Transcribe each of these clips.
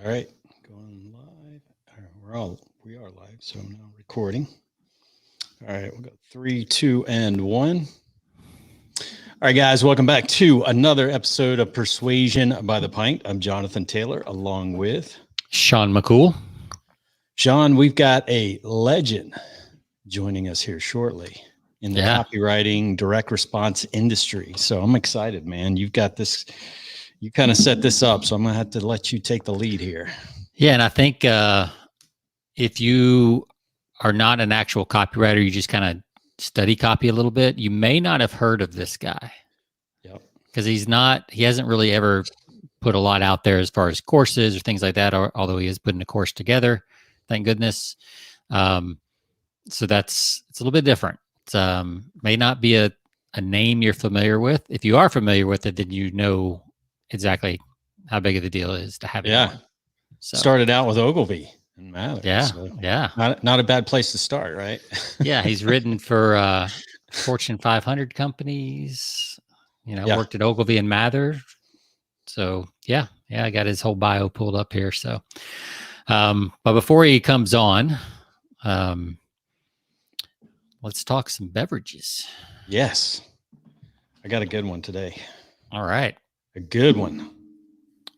All right, going live. We are live, so I'm now recording. All right, we'll go 3, 2, and 1. All right, guys, welcome back to another episode of Persuasion by the Pint. I'm Jonathan Taylor, along with Sean McCool. Sean, we've got a legend joining us here shortly in the copywriting direct response industry. So I'm excited, man. You've got this. You kind of set this up, so I'm going to have to let you take the lead here. Yeah, and I think if you are not an actual copywriter, you just kind of study copy a little bit, you may not have heard of this guy. Yep. Because he hasn't really ever put a lot out there as far as courses or things like that, although he is putting a course together, thank goodness. So it's a little bit different. It may not be a name you're familiar with. If you are familiar with it, then you know exactly how big of the deal it is to have it. Yeah. So. Started out with Ogilvy and Mather. Yeah. So yeah. Not a bad place to start, right? Yeah. He's written for Fortune 500 companies, worked at Ogilvy and Mather. So yeah, I got his whole bio pulled up here. So, but before he comes on, let's talk some beverages. Yes. I got a good one today. All right. A good one.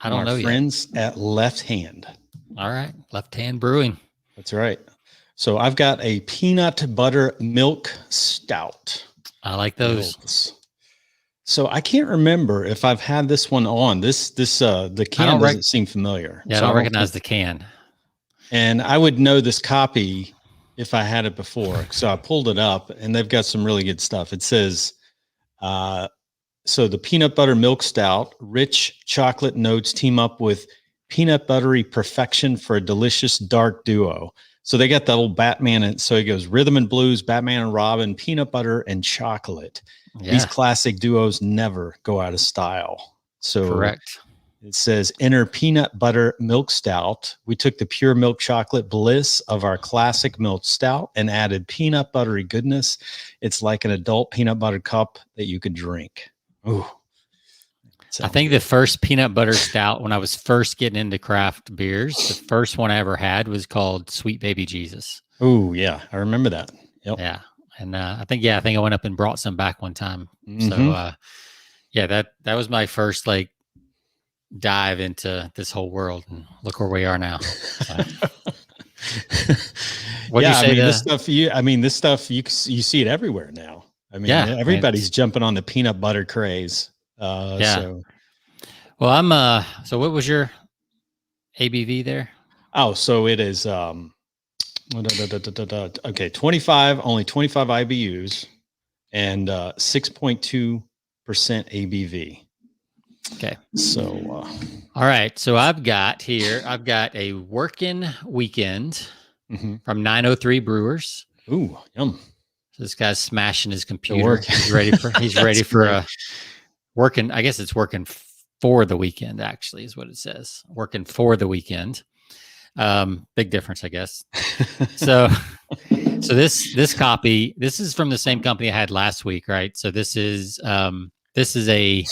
I don't know friends at Left Hand. All right. Left Hand Brewing. That's right. So I've got a peanut butter milk stout. I like those. So I can't remember if I've had this one on. The can doesn't seem familiar. Yeah, so I don't recognize the can. And I would know this copy if I had it before. So I pulled it up, and they've got some really good stuff. It says, so the peanut butter milk stout, rich chocolate notes team up with peanut buttery perfection for a delicious dark duo. So they got the old Batman, and so it goes rhythm and blues, Batman and Robin, peanut butter and chocolate. Yeah. These classic duos never go out of style. So correct. It says inner peanut butter milk stout. We took the pure milk chocolate bliss of our classic milk stout and added peanut buttery goodness. It's like an adult peanut butter cup that you could drink. Ooh. I think the first peanut butter stout, when I was first getting into craft beers, the first one I ever had was called Sweet Baby Jesus. Oh yeah, I remember that. Yep. Yeah, and I think I went up and brought some back one time. Mm-hmm. So that was my first dive into this whole world, and look where we are now. So. This stuff you see it everywhere now. I mean, everybody's jumping on the peanut butter craze. Well, I'm so what was your ABV there? Oh, so it is okay, 25, only 25 IBUs and 6.2% ABV. Okay. So all right. So I've got a working weekend from 903 Brewers. Ooh, yum. So this guy's smashing his computer. He's ready for a working. I guess it's working for the weekend, actually, is what it says. Working for the weekend. Big difference, I guess. So this copy, this is from the same company I had last week, right? So this is a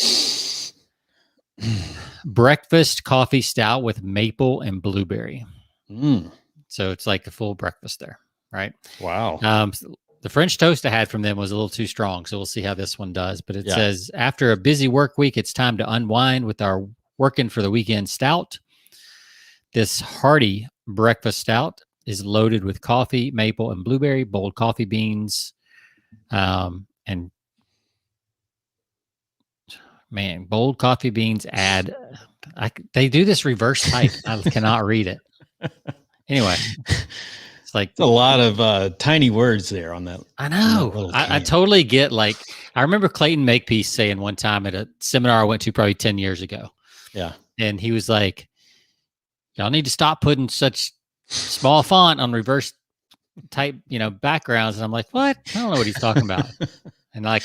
breakfast coffee stout with maple and blueberry. So it's like a full breakfast there, right? Wow. The French toast I had from them was a little too strong, so we'll see how this one does. But it says, after a busy work week, it's time to unwind with our working for the weekend stout. This hearty breakfast stout is loaded with coffee, maple, and blueberry, bold coffee beans, and man, bold coffee beans add. They do this reverse type. I cannot read it. Anyway. It's I know. I totally get I remember Clayton Makepeace saying one time at a seminar I went to probably 10 years ago. Yeah. And he was like, y'all need to stop putting such small font on reverse type, backgrounds. And I'm like, what? I don't know what he's talking about. And I'm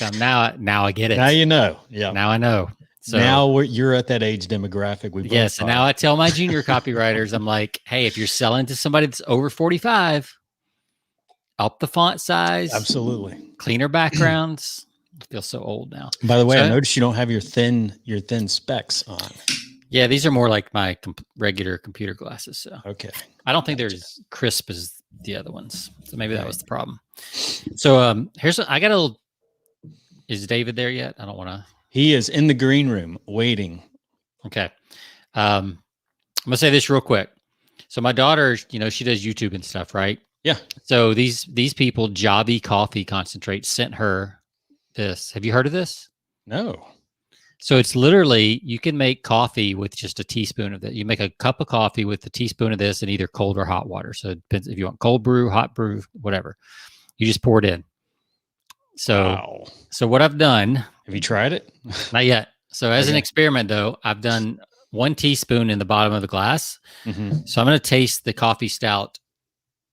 now I get it. Now you know. Yeah. Now I know. So now you're at that age demographic. Yes, and now I tell my junior copywriters, I'm like, hey, if you're selling to somebody that's over 45, up the font size. Absolutely. Cleaner backgrounds. I feel so old now. By the way, I noticed you don't have your thin specs on. Yeah, these are more like my regular computer glasses. So Okay. I don't think they're as crisp as the other ones. So maybe that was the problem. So I got a little. Is David there yet? I don't want to. He is in the green room waiting. Okay. I'm gonna say this real quick. So my daughter, she does YouTube and stuff, right? Yeah. So these people, Jobby Coffee Concentrate, sent her this. Have you heard of this? No. So it's literally, you can make coffee with just a teaspoon of that. You make a cup of coffee with a teaspoon of this in either cold or hot water. So it depends if you want cold brew, hot brew, whatever. You just pour it in. So, So what I've done. Have you tried it? Not yet. So as an experiment though, I've done 1 teaspoon in the bottom of the glass. Mm-hmm. So I'm going to taste the coffee stout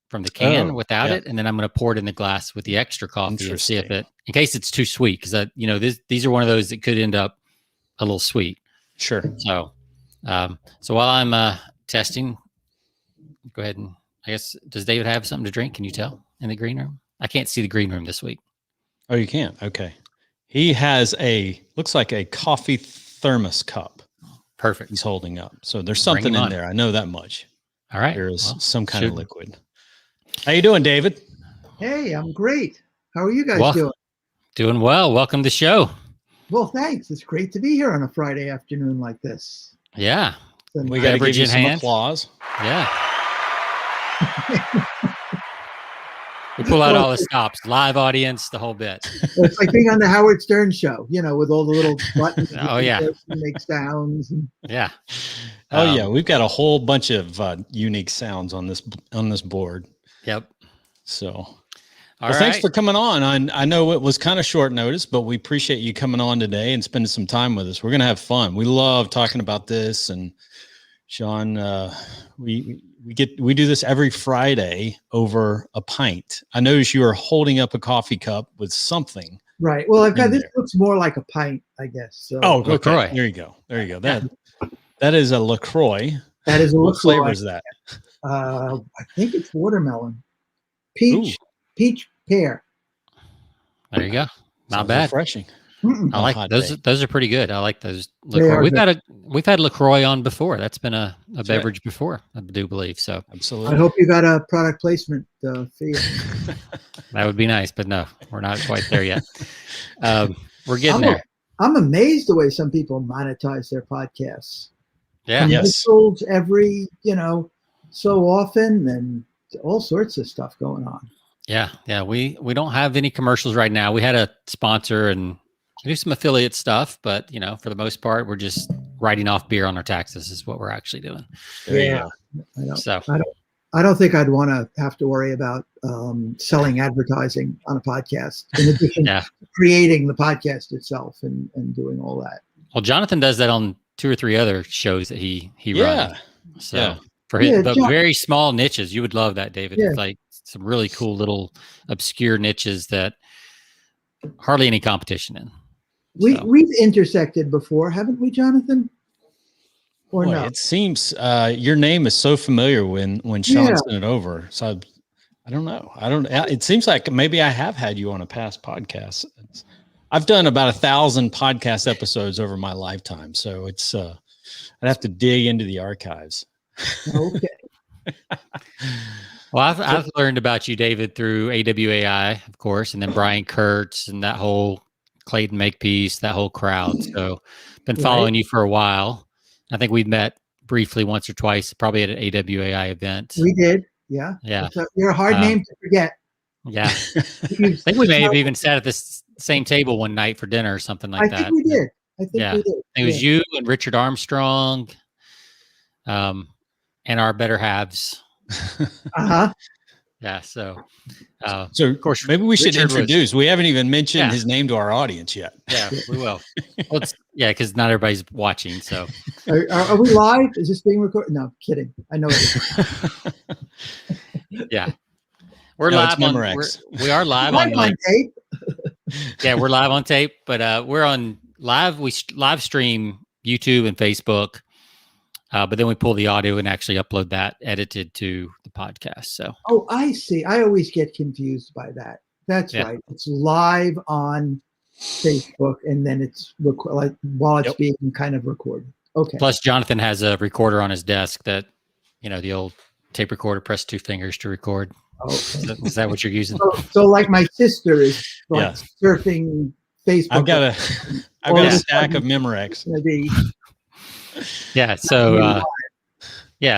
from the can without it. And then I'm going to pour it in the glass with the extra coffee and see if in case it's too sweet. Cause these are one of those that could end up a little sweet. Sure. So, so while I'm testing, go ahead and I guess, does David have something to drink? Can you tell in the green room? I can't see the green room this week. Oh, you can't. Okay. He has looks like a coffee thermos cup. Perfect. He's holding up. So there's something in there. I know that much. All right. There is some kind of liquid. How you doing, David? Hey, I'm great. How are you guys doing? Doing well. Welcome to the show. Well, thanks. It's great to be here on a Friday afternoon like this. Yeah. We got to give you some applause. Yeah. We pull out all the stops, live audience, the whole bit. It's like being on the Howard Stern show, with all the little buttons. Make sounds. Yeah. Yeah. We've got a whole bunch of unique sounds on this board. Yep. So, thanks for coming on. I know it was kind of short notice, but we appreciate you coming on today and spending some time with us. We're going to have fun. We love talking about this. And Sean, we do this every Friday over a pint. I noticed you are holding up a coffee cup with something. Right. Well, this looks more like a pint, I guess. So. Oh, LaCroix. There you go. That is a LaCroix. That is a LaCroix. What flavor is that? I think it's watermelon, peach, pear. There you go. Not bad. Refreshing. I like those. Those are pretty good. I like those. LaCroix. We've had LaCroix on before. That's been a beverage before, I do believe. So absolutely. I hope you got a product placement fee. That would be nice, but no, we're not quite there yet. We're getting there. I'm amazed the way some people monetize their podcasts. Yeah. Commercials every so often, and all sorts of stuff going on. Yeah. Yeah. We don't have any commercials right now. We had a sponsor and we do some affiliate stuff, but for the most part, we're just writing off beer on our taxes is what we're actually doing. Yeah. I don't think I'd want to have to worry about selling advertising on a podcast in addition to creating the podcast itself and doing all that. Well, Jonathan does that on 2 or 3 other shows that he runs. So for very small niches, you would love that, David. Yeah. It's like some really cool little obscure niches that hardly any competition in. We've intersected before, haven't we, Jonathan? Or no? It seems your name is so familiar when Sean sent it over. So I don't know. It seems like maybe I have had you on a past podcast. I've done about 1,000 podcast episodes over my lifetime, so it's I'd have to dig into the archives. Okay. Well, I've learned about you, David, through AWAI, of course, and then Brian Kurtz and that whole Clayton Makepeace, that whole crowd. So been following you for a while. I think we've met briefly once or twice, probably at an AWAI event. We did. Yeah. Yeah. You're a hard name to forget. Yeah. I think we may have even sat at this same table one night for dinner or something like that. I think we did. We did. It was you and Richard Armstrong, and our better halves. Uh-huh. Yeah. So of course, maybe we should introduce. We haven't even mentioned his name to our audience yet. Yeah, we will. Well, because not everybody's watching. So, are we live? Is this being recorded? No, kidding. I know it is. Yeah, we're live on. We are live on tape. Yeah, we're live on tape, but we're on live. We live stream YouTube and Facebook. But then we pull the audio and actually upload that edited to the podcast. So, I see. I always get confused by that. That's right. It's live on Facebook, and then it's while it's being kind of recorded. Okay. Plus, Jonathan has a recorder on his desk that, the old tape recorder, press 2 fingers to record. Oh, okay. Is that what you're using? So like my sister is like surfing Facebook. I've got a stack of Memorex. Yeah. So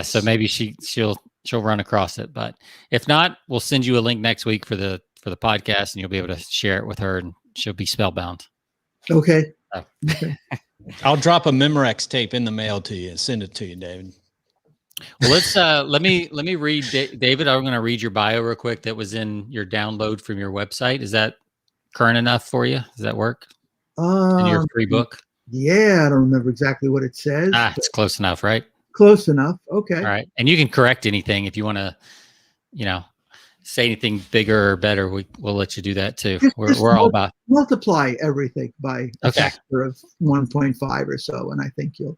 so maybe she'll run across it, but if not, we'll send you a link next week for the podcast, and you'll be able to share it with her, and she'll be spellbound. Okay. I'll drop a Memorex tape in the mail to you and send it to you, David. Well, let's let me read David. I'm going to read your bio real quick. That was in your download from your website. Is that current enough for you? Does that work? In your free book? Yeah, I don't remember exactly what it says. It's close enough, right? Close enough. Okay. All right. And you can correct anything if you want to, say anything bigger or better. We'll let you do that too. We're all about multiply everything by a factor of 1.5 or so, and I think we'll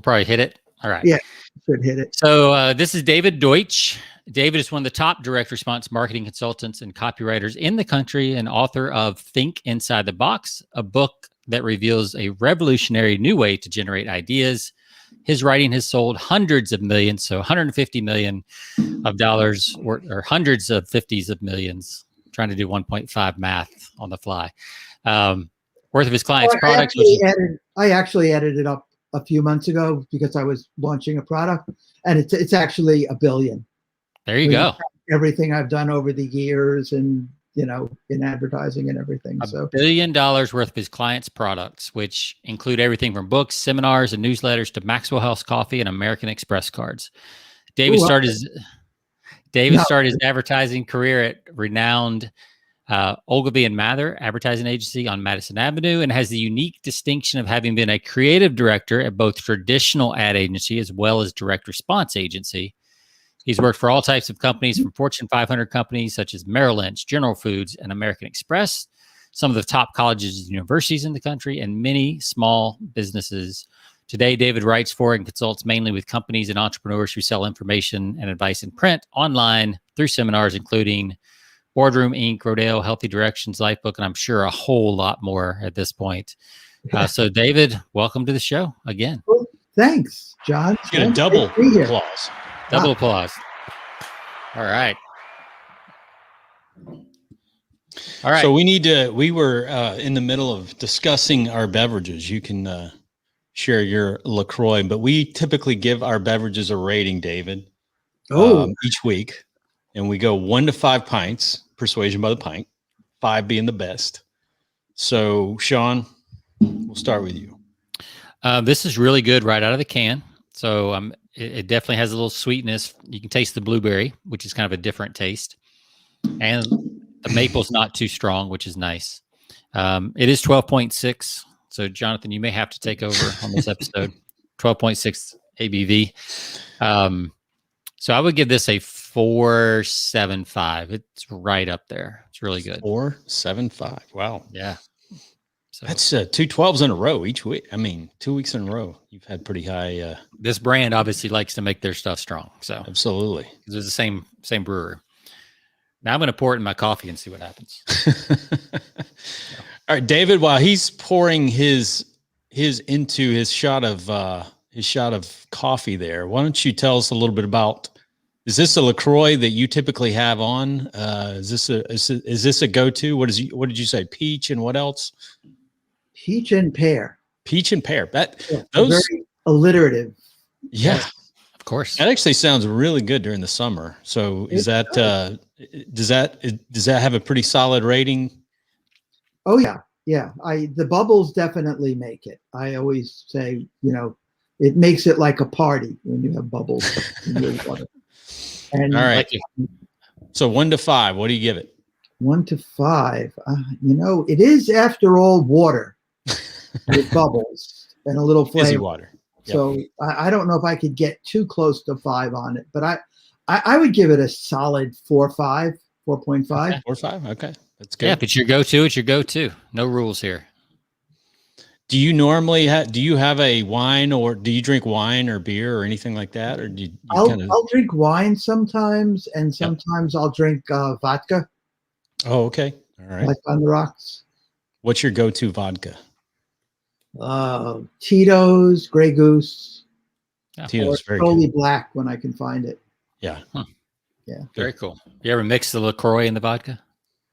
probably hit it. All right. Yeah, should hit it. So this is David Deutsch. David is one of the top direct response marketing consultants and copywriters in the country, and author of Think Inside the Box, a book that reveals a revolutionary new way to generate ideas. His writing has sold hundreds of millions, so $150 million of dollars, or hundreds of 50s of millions. I'm trying to do 1.5 math on the fly. Worth of his clients' products. I actually added it up a few months ago because I was launching a product, and it's actually $1 billion. There you go. Everything I've done over the years, and in advertising and everything. $1 billion worth of his clients' products, which include everything from books, seminars, and newsletters to Maxwell House coffee and American Express cards. David started his advertising career at renowned Ogilvy and Mather advertising agency on Madison Avenue, and has the unique distinction of having been a creative director at both traditional ad agency as well as direct response agency. He's worked for all types of companies, from Fortune 500 companies such as Merrill Lynch, General Foods, and American Express, some of the top colleges and universities in the country, and many small businesses. Today, David writes for and consults mainly with companies and entrepreneurs who sell information and advice in print, online, through seminars, including Boardroom Inc., Rodeo, Healthy Directions, Lifebook, and I'm sure a whole lot more at this point. So, David, welcome to the show again. Well, thanks, John. Get a double applause. Double applause. All right. So we were in the middle of discussing our beverages. You can share your LaCroix, but we typically give our beverages a rating, David, each week. And we go 1 to 5 pints, persuasion by the pint, 5 being the best. So, Sean, we'll start with you. This is really good right out of the can. So it definitely has a little sweetness. You can taste the blueberry, which is kind of a different taste. And the maple's not too strong, which is nice. It is 12.6. So, Jonathan, you may have to take over on this episode. 12.6 ABV. So I would give this a 4.75. It's right up there. It's really good. 4.75. Wow. Yeah. So that's 2 12s in a row each week. I mean, 2 weeks in a row. You've had pretty high. This brand obviously likes to make their stuff strong. So absolutely, it's the same brewer. Now I'm going to pour it in my coffee and see what happens. All right, David. While he's pouring his into his shot of coffee there, why don't you tell us a little bit about? Is this a LaCroix that you typically have on? Is this a go-to? What did you say? Peach and what else? Peach and pear. Peach and pear. Those very alliterative. Yeah, of course. That actually sounds really good during the summer. So does that have a pretty solid rating? Oh yeah. Yeah. The bubbles definitely make it. I always say, it makes it like a party when you have bubbles in your water. And all right. So 1 to 5, what do you give it? 1 to 5. It is after all water with bubbles and a little flavor. Fizzy water. Yep. So I don't know if I could get too close to 5 on it, but I would give it a solid 4.5. Okay, 4.5. Okay. That's good. Yeah, if it's your go-to, it's your go-to. No rules here. Do you normally do you have a wine, or do you drink wine or beer or anything like that? Or do you I'll drink wine sometimes, and sometimes I'll drink vodka. Oh, okay. All right. Like on the rocks. What's your go-to vodka? Tito's, Grey Goose, Tito's very totally good. black when I can find it. Yeah. Yeah. Very cool. You ever mix the LaCroix in the vodka?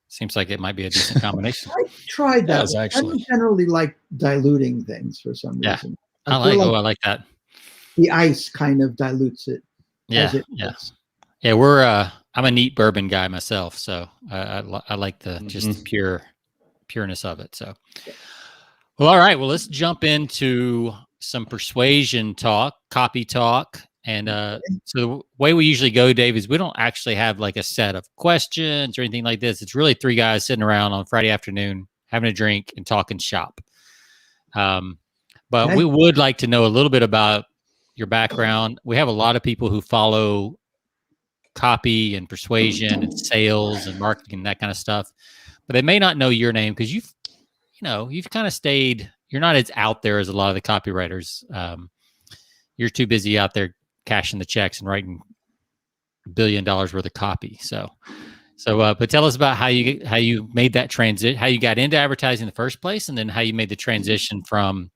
Seems like it might be a decent combination. I tried that. Does, I actually. don't generally like diluting things for some reason. I like that. The ice kind of dilutes it. Yeah. Yeah. I'm a neat bourbon guy myself, so I like the just the pureness of it. So, well, all right. Well, let's jump into some persuasion talk, copy talk. And so the way we usually go, Dave, is we don't actually have like a set of questions or anything like this. It's really three guys sitting around on Friday afternoon, having a drink and talking shop. But we would like to know a little bit about your background. We have a lot of people who follow copy and persuasion and sales and marketing and that kind of stuff, but they may not know your name because you've kind of stayed. You're not as out there as a lot of the copywriters. You're too busy out there cashing the checks and writing $1 billion worth of copy. So, but tell us about how you made that transit, how you got into advertising in the first place, and then how you made the transition from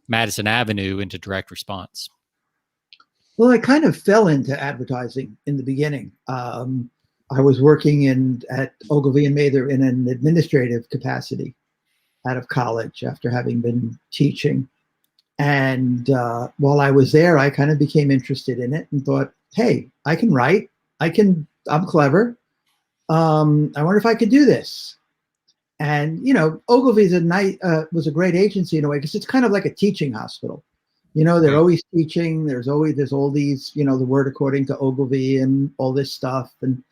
Madison Avenue into direct response. Well, I kind of fell into advertising in the beginning. I was working at Ogilvy and Mather in an administrative capacity out of college after having been teaching. And while I was there, I kind of became interested in it and thought, hey, I can write. I'm clever. I wonder if I could do this. And, Ogilvy's was a great agency in a way, because it's kind of like a teaching hospital. They're always teaching. There's all these, the word according to Ogilvy and all this stuff. And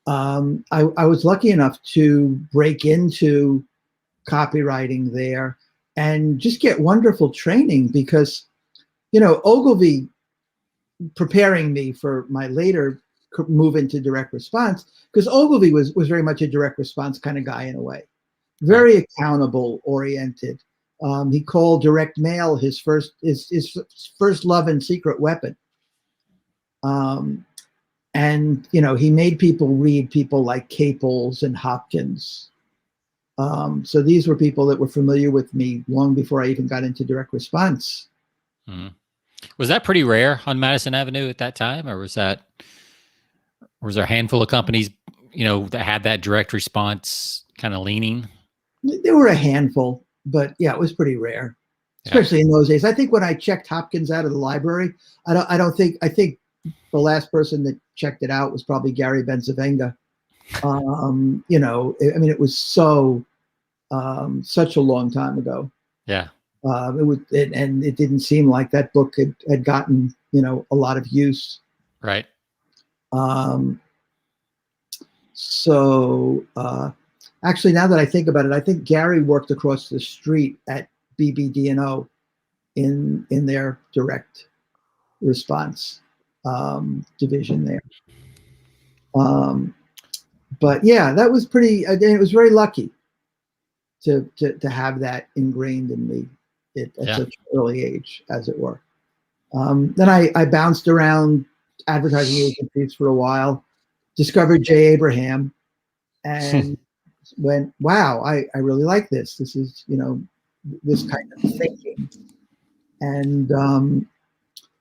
I was lucky enough to break into copywriting there and just get wonderful training, because, Ogilvy preparing me for my later move into direct response, because Ogilvy was very much a direct response kind of guy in a way, very accountable oriented. He called direct mail his first love and secret weapon. And, he made people read people like Caples and Hopkins. So these were people that were familiar with me long before I even got into direct response. Was that pretty rare on Madison Avenue at that time, or was there a handful of companies, that had that direct response kind of leaning? There were a handful, but yeah, it was pretty rare, especially in those days. I think when I checked Hopkins out of the library, I think the last person that checked it out was probably Gary Benzavenga. It was such a long time ago. Yeah. It didn't seem like that book had gotten, a lot of use. Right. Actually, now that I think about it, I think Gary worked across the street at BBD&O in their direct response division there. But yeah, that was it was very lucky to have that ingrained in me at such an early age, as it were. Then I bounced around advertising agencies for a while, discovered Jay Abraham, and went, wow, I really like this. This is, this kind of thinking. And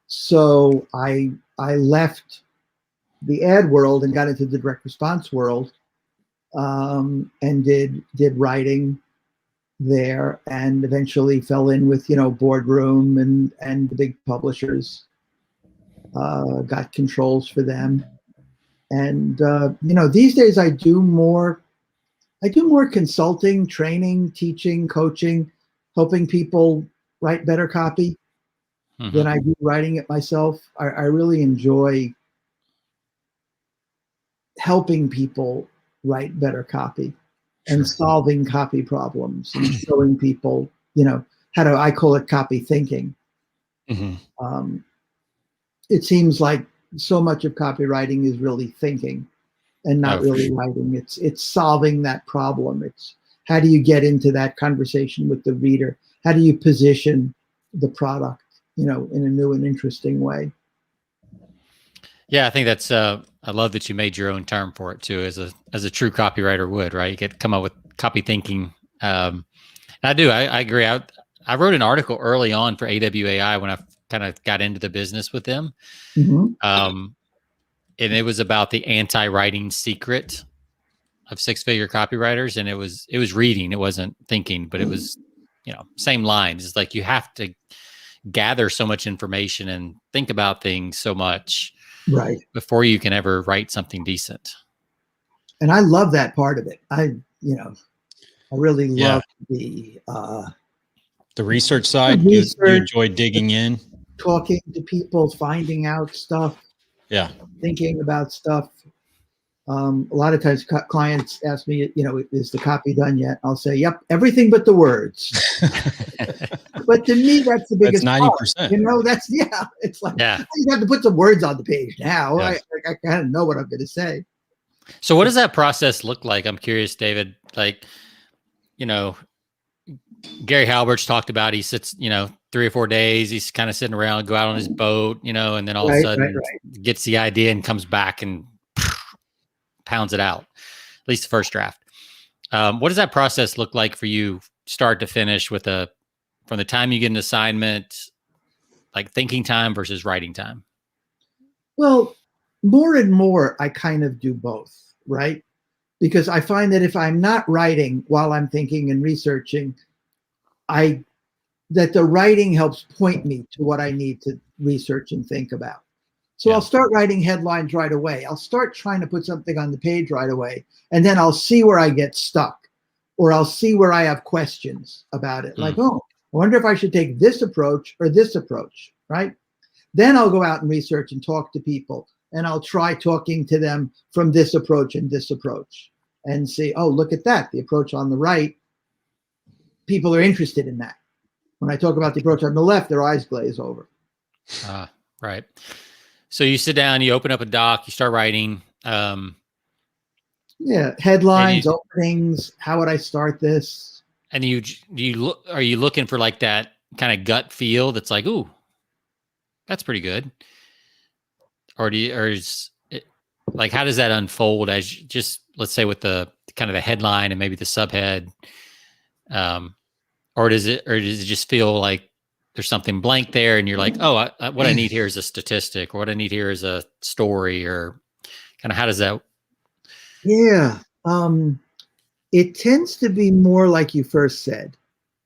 so I left the ad world and got into the direct response world, and did writing there, and eventually fell in with, Boardroom and the big publishers, got controls for them. And, these days I do more consulting, training, teaching, coaching, helping people write better copy than I do writing it myself. I really enjoy helping people write better copy and solving copy problems and showing people, I call it copy thinking. It seems like so much of copywriting is really thinking and not really writing. It's solving that problem. It's how do you get into that conversation with the reader? How do you position the product, in a new and interesting way? Yeah, I think that's. I love that you made your own term for it too, as a true copywriter would. Right, you get to come up with copy thinking. And I do. I agree. I wrote an article early on for AWAI when I kind of got into the business with them. And it was about the anti-writing secret of six-figure copywriters. And it was reading. It wasn't thinking, but it was, same lines. It's like you have to gather so much information and think about things so much before you can ever write something decent. And I love that part of it. I really love the research side. You enjoy digging in, talking to people, finding out stuff, thinking about stuff. A lot of times clients ask me, is the copy done yet? I'll say, yep, everything but the words. But to me, that's the biggest 90%. That's, it's like, you have to put some words on the page now. I kind of know what I'm going to say. So what does that process look like? I'm curious, David, like, Gary Halbert's talked about, he sits, 3 or 4 days, he's kind of sitting around, go out on his boat, and then all of a sudden gets the idea and comes back and pounds it out, at least the first draft. What does that process look like for you, start to finish, from the time you get an assignment, like thinking time versus writing time? Well, more and more, I kind of do both, right? Because I find that if I'm not writing while I'm thinking and researching, that the writing helps point me to what I need to research and think about. So I'll start writing headlines right away. I'll start trying to put something on the page right away. And then I'll see where I get stuck, or I'll see where I have questions about it. Like, I wonder if I should take this approach or this approach, right? Then I'll go out and research and talk to people. And I'll try talking to them from this approach and this approach and see, oh, look at that. The approach on the right, people are interested in that. When I talk about the approach on the left, their eyes glaze over. Right. So you sit down, you open up a doc, you start writing. Headlines, openings. How would I start this? And are you looking for like that kind of gut feel that's like, ooh, that's pretty good? Or is it, like, how does that unfold as you just, let's say with the kind of the headline and maybe the subhead, or does it just feel like there's something blank there and you're like, oh, what I need here is a statistic, or what I need here is a story, or kind of how does that? Yeah. It tends to be more like you first said.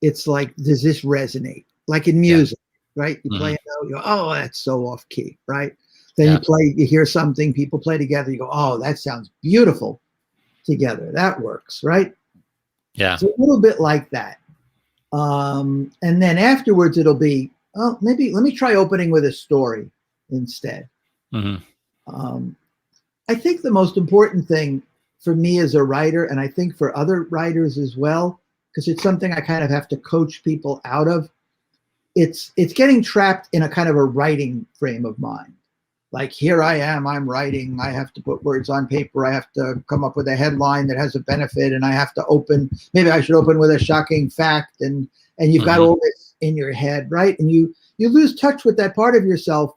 It's like, does this resonate? Like in music, right? You play a note, you go, oh, that's so off key, right? Then you hear something, people play together, you go, oh, that sounds beautiful together. That works, right? Yeah. It's a little bit like that. And then afterwards it'll be, oh, maybe let me try opening with a story instead. I think the most important thing for me as a writer, and I think for other writers as well, because it's something I kind of have to coach people out of, it's getting trapped in a kind of a writing frame of mind. Like, here I am, I'm writing, I have to put words on paper, I have to come up with a headline that has a benefit, and I have to maybe I should open with a shocking fact, and you've got all this in your head, right? And you lose touch with that part of yourself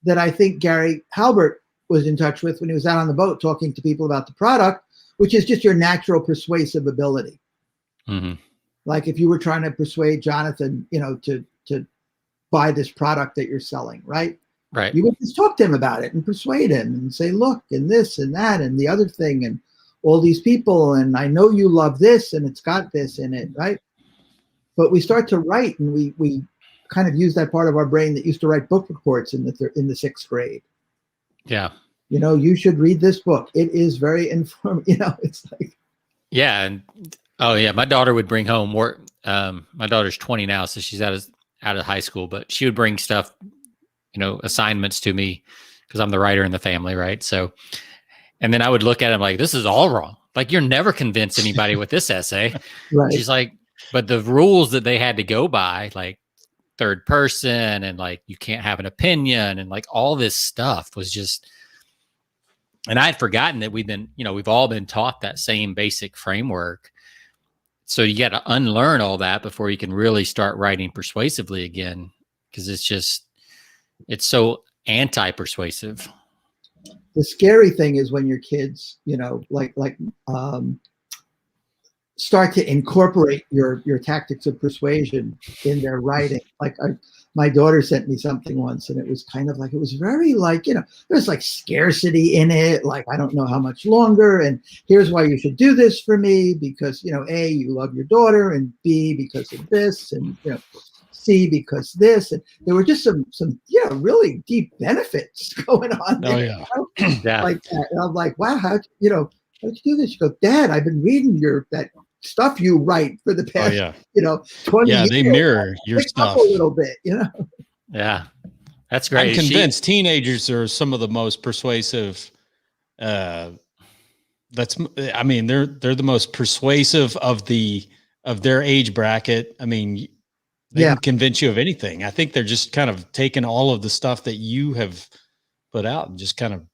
that I think Gary Halbert was in touch with when he was out on the boat talking to people about the product, which is just your natural persuasive ability. Like if you were trying to persuade Jonathan, to buy this product that you're selling, right? Right. You would just talk to him about it and persuade him and say, look, and this and that and the other thing and all these people, and I know you love this and it's got this in it, right? But we start to write, and we kind of use that part of our brain that used to write book reports in the 6th grade. Yeah. You should read this book. It is very informative. It's like. Yeah. And my daughter would bring home more. My daughter's 20 now, so she's out of high school, but she would bring stuff, assignments to me because I'm the writer in the family. Right. So, and then I would look at them like, this is all wrong. Like, you're never convince anybody with this essay. Right. She's like, but the rules that they had to go by, like third person, and like, you can't have an opinion, and like all this stuff was just, and I had forgotten that we've all been taught that same basic framework. So you got to unlearn all that before you can really start writing persuasively again. Cause it's so anti-persuasive. The scary thing is when your kids, start to incorporate your tactics of persuasion in their writing. Like my daughter sent me something once, and it was kind of like, it was very like, there's like scarcity in it. Like, I don't know how much longer. And here's why you should do this for me, because, A, you love your daughter, and B, because of this, and, C, because this. And there were just some really deep benefits going on there. Oh, yeah. Yeah. Like that. And I'm like, wow, how'd you do this? You go, Dad, I've been reading that stuff you write for the past, 20 years. They mirror your stuff a little bit, Yeah, that's great. I'm convinced teenagers are some of the most persuasive. They're the most persuasive of their age bracket. I mean, they can convince you of anything. I think they're just kind of taking all of the stuff that you have put out and just kind of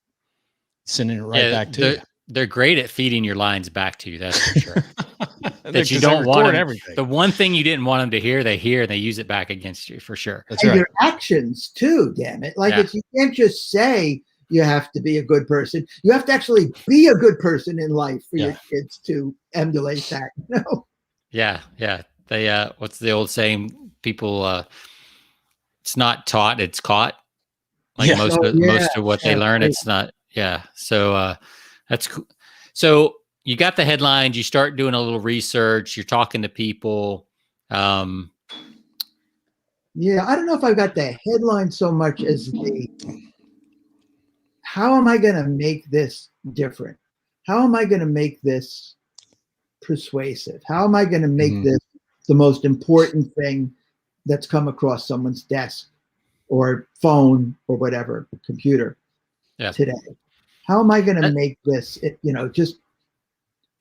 sending it right back to you. They're great at feeding your lines back to you. That's for sure. That you don't want everything. The one thing you didn't want them to hear, they hear, and they use it back against you for sure. That's right. Your actions too, damn it. Like if you can't just say you have to be a good person, you have to actually be a good person in life for your kids to emulate that. Yeah. They what's the old saying? People it's not taught, it's caught. Like most of what they learn, it's not. Yeah. So that's cool. So you got the headlines, you start doing a little research, you're talking to people. I don't know if I've got the headline so much as how am I going to make this different? How am I going to make this persuasive? How am I going to make this the most important thing that's come across someone's desk or phone or whatever, computer today? How am I going to make this, just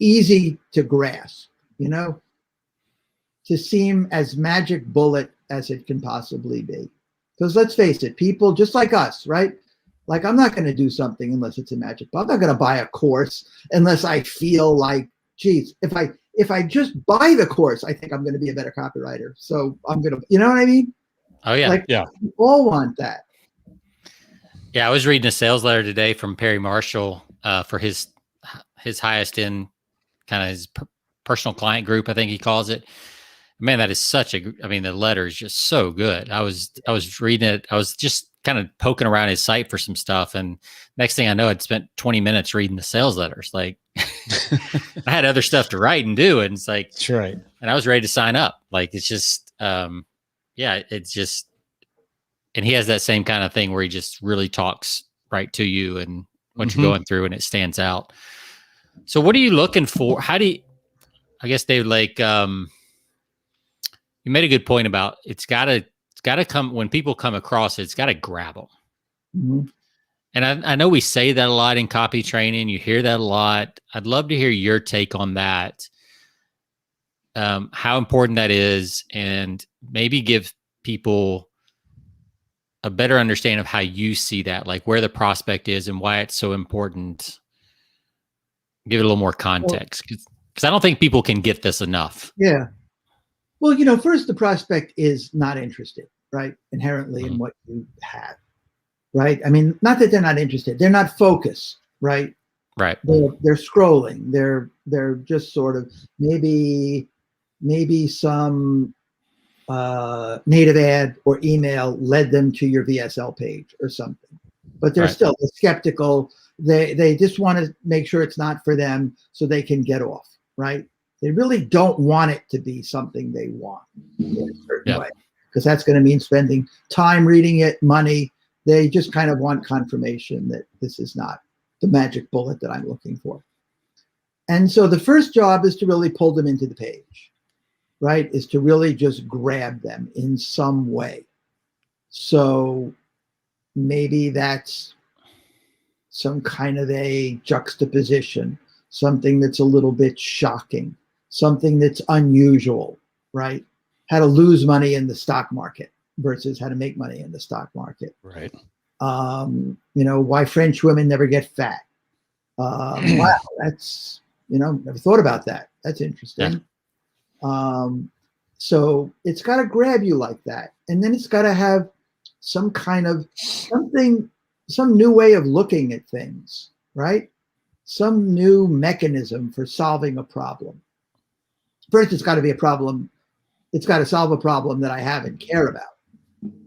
easy to grasp, to seem as magic bullet as it can possibly be? Because let's face it, people just like us, right? Like, I'm not going to do something unless it's a magic bullet. I'm not going to buy a course unless I feel like, geez, if I just buy the course, I think I'm going to be a better copywriter. So I'm going to, you know what I mean? Oh yeah. Like, we all want that. Yeah. I was reading a sales letter today from Perry Marshall for his highest end, kind of his personal client group, I think he calls it. Man, that is the letter is just so good. I was reading it. I was just kind of poking around his site for some stuff. And next thing I know, I'd spent 20 minutes reading the sales letters. Like I had other stuff to write and do. And it's like, that's right. And I was ready to sign up. Like, it's just, it's just, and he has that same kind of thing where he just really talks right to you and what you're going through, and it stands out. So what are you looking for? I guess Dave, like, you made a good point about it's gotta come when people come across it, it's gotta grab them. Mm-hmm. And I know we say that a lot in copy training. You hear that a lot. I'd love to hear your take on that. How important that is, and maybe give people a better understanding of how you see that, like where the prospect is and why it's so important. Give it a little more context, because I don't think people can get this enough. Yeah. Well, first, the prospect is not interested, right? Inherently in what you have, right? I mean, not that they're not interested. They're not focused, right? Right. They're scrolling. They're just sort of maybe some native ad or email led them to your VSL page or something, but they're still skeptical. They just want to make sure it's not for them so they can get off, right? They really don't want it to be something they want in a certain way, because that's going to mean spending time reading it, money. They just kind of want confirmation that this is not the magic bullet that I'm looking for. And so the first job is to really pull them into the page, right? Is to really just grab them in some way. So maybe that's some kind of a juxtaposition, something that's a little bit shocking, something that's unusual, right? How to lose money in the stock market versus how to make money in the stock market. Right. Why French women never get fat. Wow, that's, never thought about that. That's interesting. Yeah. So it's got to grab you like that. And then it's got to have some kind of some new way of looking at things, right? Some new mechanism for solving a problem. first it's got to be a problem. It's got to solve a problem that I have and care about.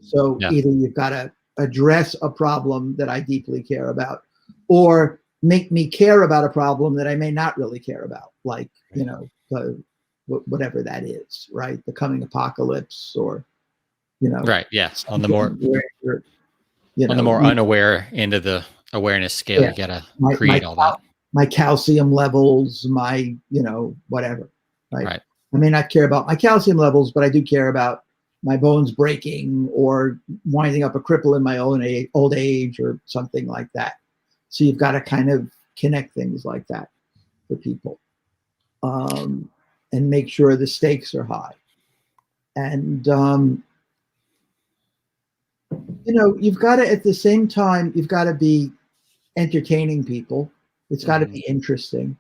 So either you've got to address a problem that I deeply care about, or make me care about a problem that I may not really care about, like, you know, whatever that is, right? The coming apocalypse, or, you know. Right. Yes. On the more, you know, on the more unaware end of the awareness scale, you got to create all that. My calcium levels, my, you know, whatever. Right. I may not care about my calcium levels, but I do care about my bones breaking or winding up a cripple in my old age or something like that. So you've got to kind of connect things like that for people, and make sure the stakes are high. And, you know, you've got to, at the same time, you've got to be entertaining people. It's got to be interesting,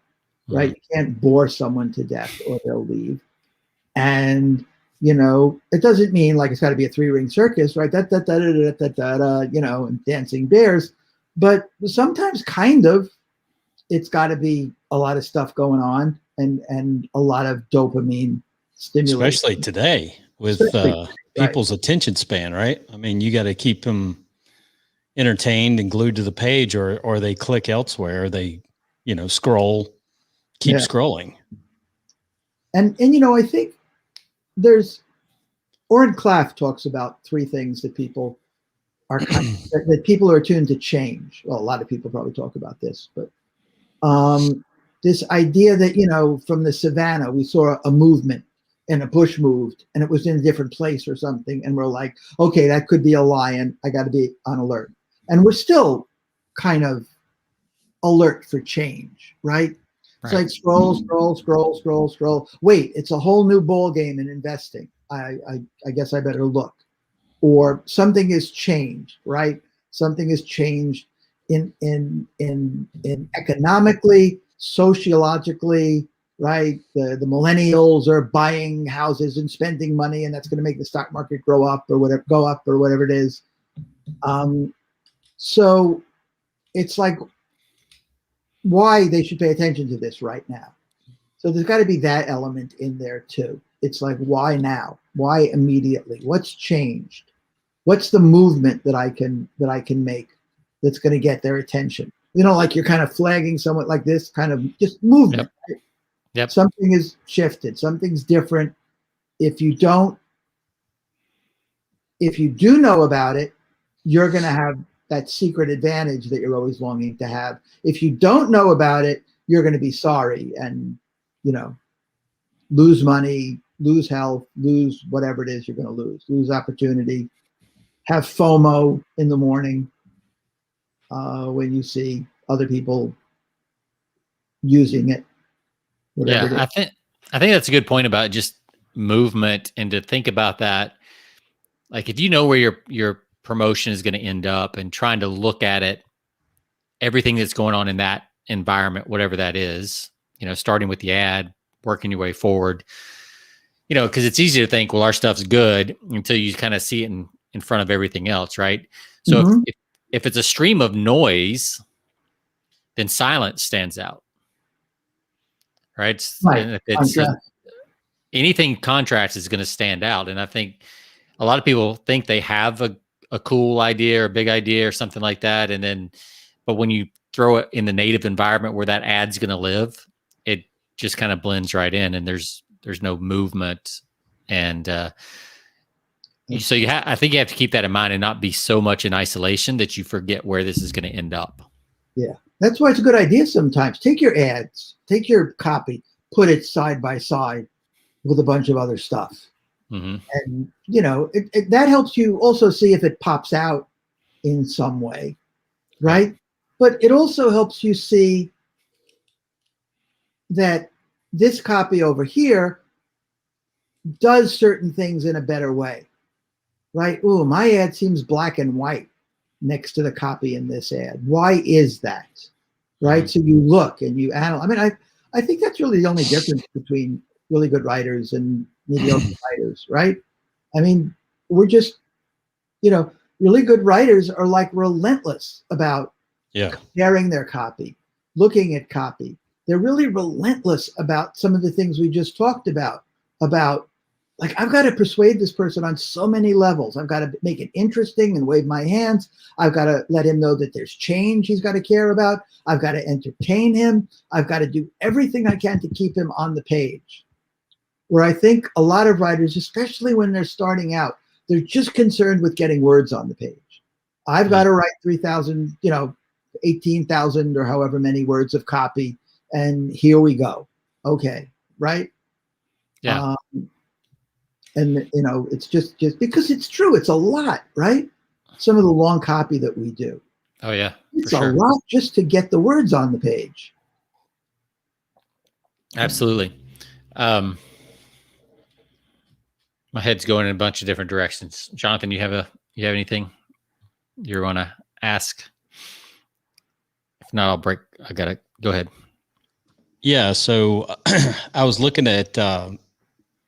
right? You can't bore someone to death or they'll leave. And, you know, it doesn't mean like it's got to be a 3-ring circus, right? You know, and dancing bears. But sometimes kind of, it's got to be a lot of stuff going on and a lot of dopamine stimulation. Especially today with people's attention span, right? I mean, you got to keep them entertained and glued to the page, or they click elsewhere. They, you know, keep scrolling. And, you know, I think Oren Klaff talks about 3 things that people are that people are attuned to change. Well, a lot of people probably talk about this, but this idea that, you know, from the savannah, we saw a movement and a bush moved and it was in a different place or something. And we're like, okay, that could be a lion. I got to be on alert. And we're still kind of alert for change, right? It's like scroll. Wait, it's a whole new ball game in investing. I guess I better look. Or something has changed, right? Something has changed in economically, sociologically, right? The millennials are buying houses and spending money, and that's going to make the stock market go up or whatever it is. So it's like, why they should pay attention to this right now. So there's got to be that element in there too. It's like, why now? Why immediately? What's changed? What's the movement that I can make that's going to get their attention? You know, like you're kind of flagging someone like this, kind of just movement. Yep. Right? Yep. Something is shifted. Something's different. If you do know about it, you're going to have that secret advantage that you're always longing to have. If you don't know about it, you're going to be sorry and, you know, lose money, lose health, lose whatever it is you're going to lose opportunity, have FOMO in the morning when you see other people using it. Yeah, I think that's a good point about just movement, and to think about that. Like, if you know where your promotion is going to end up and trying to look at it, everything that's going on in that environment, whatever that is, you know, starting with the ad, working your way forward, you know, because it's easy to think, well, our stuff's good until you kind of see it in front of everything else, right? So if it's a stream of noise, then silence stands out, right? And if it's anything contrast is going to stand out. And I think a lot of people think they have a cool idea or a big idea or something like that. But when you throw it in the native environment where that ad's going to live, it just kind of blends right in, and there's no movement. And so I think you have to keep that in mind and not be so much in isolation that you forget where this is going to end up. Yeah. That's why it's a good idea sometimes. Take your ads, take your copy, put it side by side with a bunch of other stuff. And, you know, that helps you also see if it pops out in some way, right? But it also helps you see that this copy over here does certain things in a better way, right? Ooh, my ad seems black and white next to the copy in this ad. Why is that, right? So you look and you analyze. I mean, I think that's really the only difference between really good writers and mediocre writers, right? I mean, we're just, you know, really good writers are like relentless about comparing their copy, looking at copy, they're really relentless about some of the things we just talked about, like, I've got to persuade this person on so many levels. I've got to make it interesting and wave my hands. I've got to let him know that there's change he's got to care about. I've got to entertain him. I've got to do everything I can to keep him on the page. Where I think a lot of writers, especially when they're starting out, they're just concerned with getting words on the page. I've got to write 3,000, 18,000 or however many words of copy, and here we go. Okay, right? Yeah. And it's just because it's true. It's a lot, right? Some of the long copy that we do. Oh yeah, it's a lot just to get the words on the page. Absolutely. My head's going in a bunch of different directions. Jonathan, you have anything you want to ask? If not, I gotta go ahead. Yeah. So I was looking at,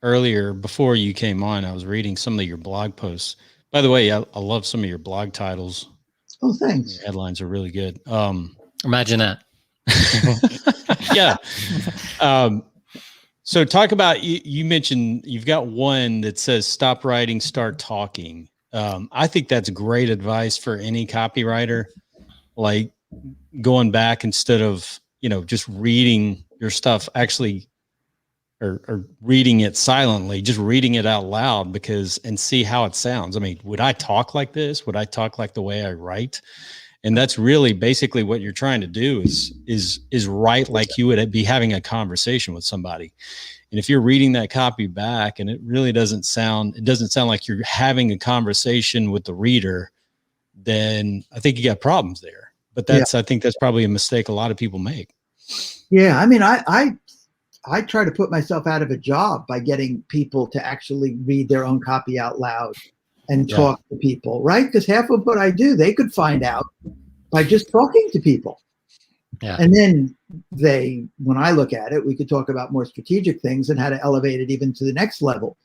earlier before you came on, I was reading some of your blog posts. By the way, I love some of your blog titles. Oh, thanks. Your headlines are really good. Imagine that. Yeah. So talk about, you mentioned you've got one that says, stop writing, start talking. I think that's great advice for any copywriter, like going back instead of, just reading your stuff, actually, or reading it silently, just reading it out loud and see how it sounds. I mean, would I talk like this? Would I talk like the way I write? And that's really basically what you're trying to do is write like you would be having a conversation with somebody. And if you're reading that copy back and it really doesn't sound like you're having a conversation with the reader, then I think you got problems there. But I think that's probably a mistake a lot of people make. Yeah. I mean, I try to put myself out of a job by getting people to actually read their own copy out loud and talk to people, right? Because half of what I do, they could find out by just talking to people. Yeah. And then when I look at it, we could talk about more strategic things and how to elevate it even to the next level.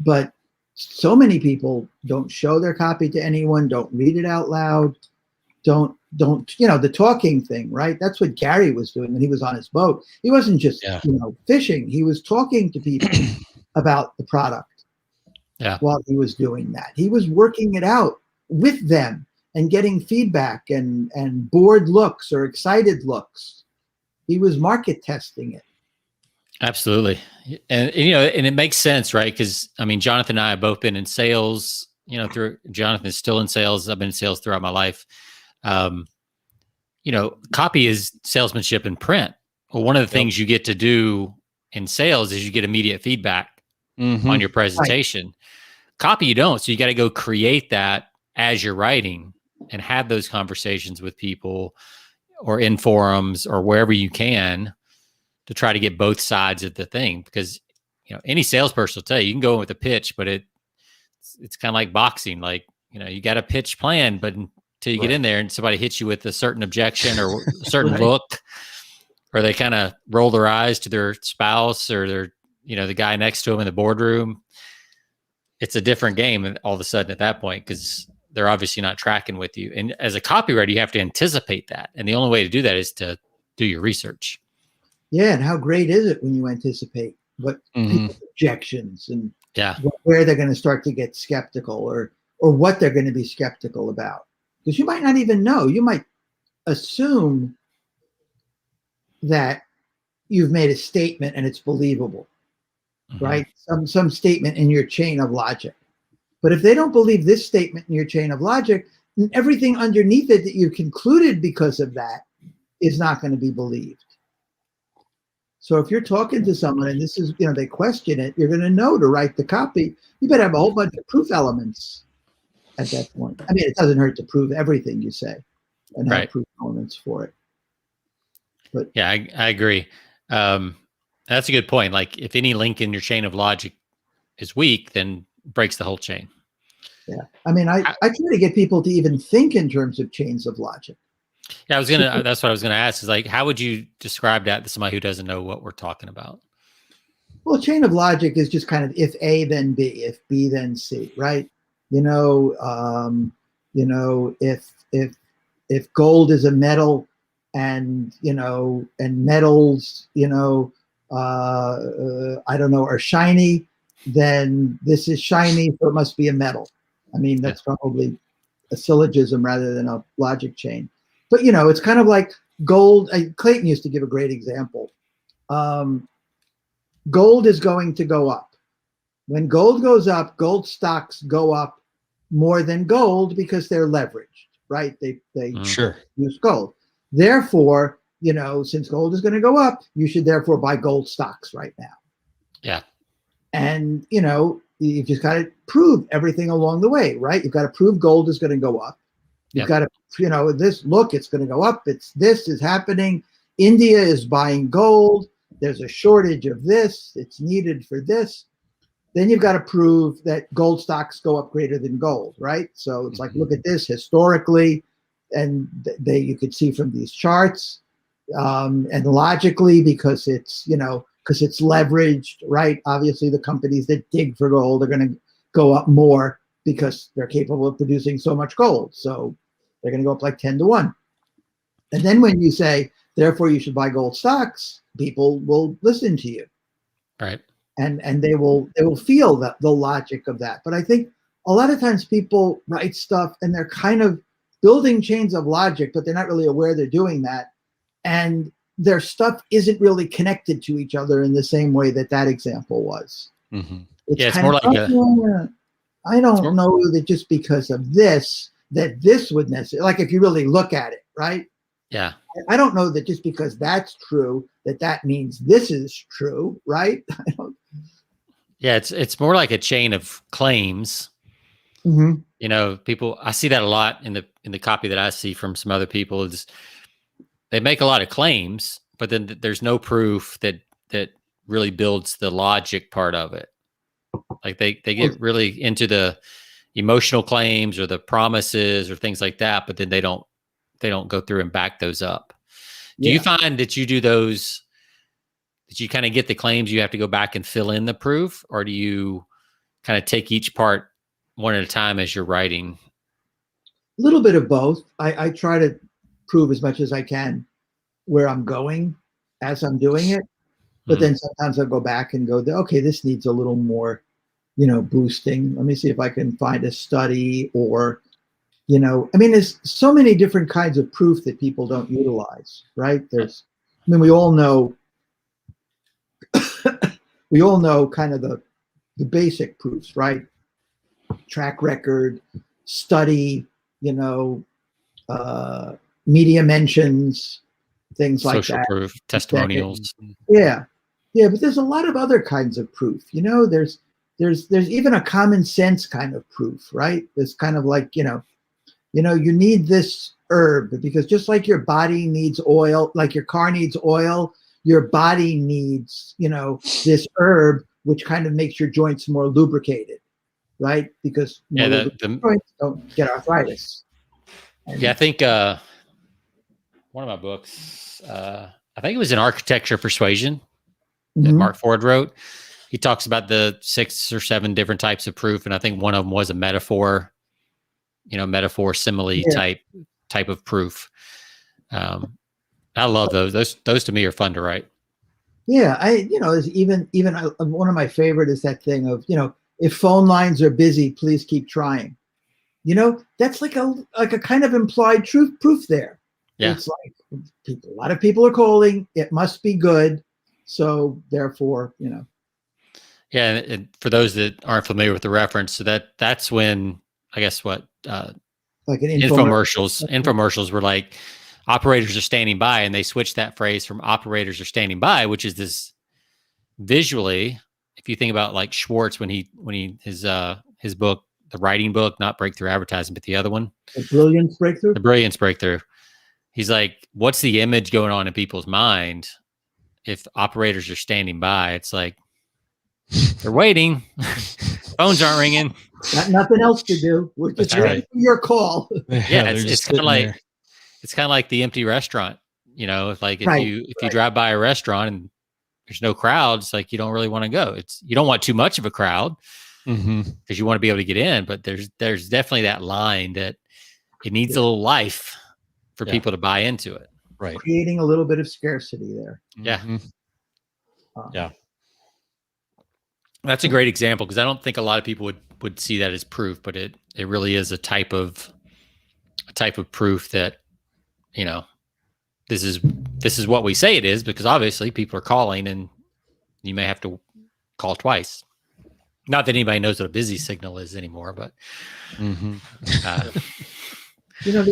But so many people don't show their copy to anyone, don't read it out loud, don't the talking thing, right? That's what Gary was doing when he was on his boat. He wasn't just fishing, he was talking to people about the product while he was doing that. He was working it out with them and getting feedback and bored looks or excited looks. He was market testing it. Absolutely. And it makes sense, right? Because I mean, Jonathan and I have both been in sales, Jonathan is still in sales. I've been in sales throughout my life. Copy is salesmanship in print. Well, one of the things you get to do in sales is you get immediate feedback on your presentation. Right. Copy, you don't. So you got to go create that as you're writing and have those conversations with people or in forums or wherever you can to try to get both sides of the thing. Because, any salesperson will tell you, you can go in with a pitch, but it's kind of like boxing. Like, you got a pitch plan, but till you get in there and somebody hits you with a certain objection or a certain look, or they kind of roll their eyes to their spouse or their, the guy next to them in the boardroom, it's a different game all of a sudden at that point, because they're obviously not tracking with you. And as a copywriter, you have to anticipate that. And the only way to do that is to do your research. Yeah. And how great is it when you anticipate what people's objections and where they're going to start to get skeptical or what they're going to be skeptical about. Because you might not even know. You might assume that you've made a statement and it's believable, right? Some statement in your chain of logic. But if they don't believe this statement in your chain of logic, then everything underneath it that you concluded because of that is not going to be believed. So if you're talking to someone and this is, they question it, you're going to know to write the copy. You better have a whole bunch of proof elements at that point. I mean, it doesn't hurt to prove everything you say and have proof elements for it. But yeah, I agree. That's a good point. Like if any link in your chain of logic is weak, then breaks the whole chain. Yeah. I mean, I try to get people to even think in terms of chains of logic. Yeah, that's what I was going to ask is like, how would you describe that to somebody who doesn't know what we're talking about? Well, chain of logic is just kind of if A, then B, if B, then C, right? If gold is a metal, and, and metals, I don't know, are shiny, then this is shiny, so it must be a metal. I mean, that's probably a syllogism rather than a logic chain. But, it's kind of like gold. Clayton used to give a great example. Gold is going to go up. When gold goes up, gold stocks go up more than gold because they're leveraged, right? They use gold. Therefore, since gold is going to go up, you should therefore buy gold stocks right now. Yeah. And, you've just got to prove everything along the way, right? You've got to prove gold is going to go up. You've got to, it's going to go up. This is happening. India is buying gold. There's a shortage of this. It's needed for this. Then you've got to prove that gold stocks go up greater than gold, right? So it's like, look at this historically, and you could see from these charts, and logically, because it's leveraged, right? Obviously, the companies that dig for gold are going to go up more because they're capable of producing so much gold. So they're going to go up like 10 to 1. And then when you say, therefore, you should buy gold stocks, people will listen to you. Right. And they will feel that the logic of that. But I think a lot of times people write stuff and they're kind of building chains of logic, but they're not really aware they're doing that. And their stuff isn't really connected to each other in the same way that example was. Mm-hmm. It's more like I don't know that just because of this, that this would necessarily, like if you really look at it, right? Yeah. I don't know that just because that's true, that means this is true, right? Yeah, it's more like a chain of claims. Mm-hmm. People, I see that a lot in the copy that I see from some other people. Is they make a lot of claims, but then there's no proof that really builds the logic part of it. Like they get really into the emotional claims or the promises or things like that, but then they don't go through and back those up. Do you find that you do those, that you kind of get the claims, you have to go back and fill in the proof, or do you kind of take each part one at a time as you're writing? A little bit of both. I try to prove as much as I can where I'm going as I'm doing it. But then sometimes I'll go back and go, okay, this needs a little more, boosting. Let me see if I can find a study or, there's so many different kinds of proof that people don't utilize, right? We all know kind of the basic proofs, right? Track record, study, media mentions, things like that. Social proof, testimonials. Yeah. But there's a lot of other kinds of proof. There's even a common sense kind of proof, right? It's kind of like, you need this herb because just like your body needs oil, like your car needs oil, your body needs, this herb, which kind of makes your joints more lubricated, right? Because the joints don't get arthritis. I think one of my books, I think it was in Architecture Persuasion that Mark Ford wrote. He talks about the 6 or 7 different types of proof, and I think one of them was a metaphor, simile type of proof. I love those. Those to me are fun to write. Yeah, even one of my favorite is that thing of, if phone lines are busy, please keep trying. That's like a kind of implied proof there. Yeah. It's like a lot of people are calling. It must be good. So therefore, Yeah, and for those that aren't familiar with the reference, so that's when, I guess what like an infomercials were like, operators are standing by, and they switched that phrase from operators are standing by, which is this visually, if you think about like Schwartz when his book, the writing book, not Breakthrough Advertising, but the other one, The Brilliance Breakthrough. He's like, what's the image going on in people's mind if operators are standing by? It's like, they're waiting. Phones aren't ringing. Got nothing else to do. We're just waiting for your call. Yeah, it's kind of like the empty restaurant. If you drive by a restaurant and there's no crowds, like you don't really want to go. You don't want too much of a crowd because you want to be able to get in. But there's definitely that line that it needs a little life for people to buy into it. Right. creating a little bit of scarcity there. Yeah. Yeah. That's a great example, because I don't think a lot of people would see that as proof, but it really is a type of proof that, you know, this is what we say it is, because obviously people are calling and you may have to call twice. Not that anybody knows what a busy signal is anymore, but you know,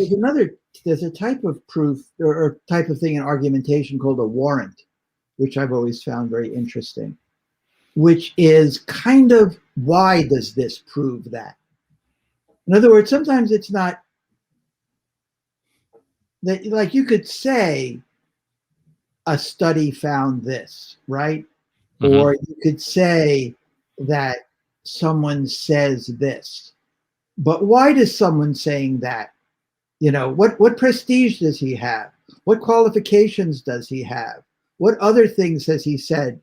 there's a type of proof or type of thing in argumentation called a warrant, which I've always found very interesting, which is kind of, why does this prove that? In other words, sometimes it's not that, like, you could say a study found this, right? Or you could say that someone says this, but why does someone saying that? You know, what prestige does he have? What qualifications does he have? What other things has he said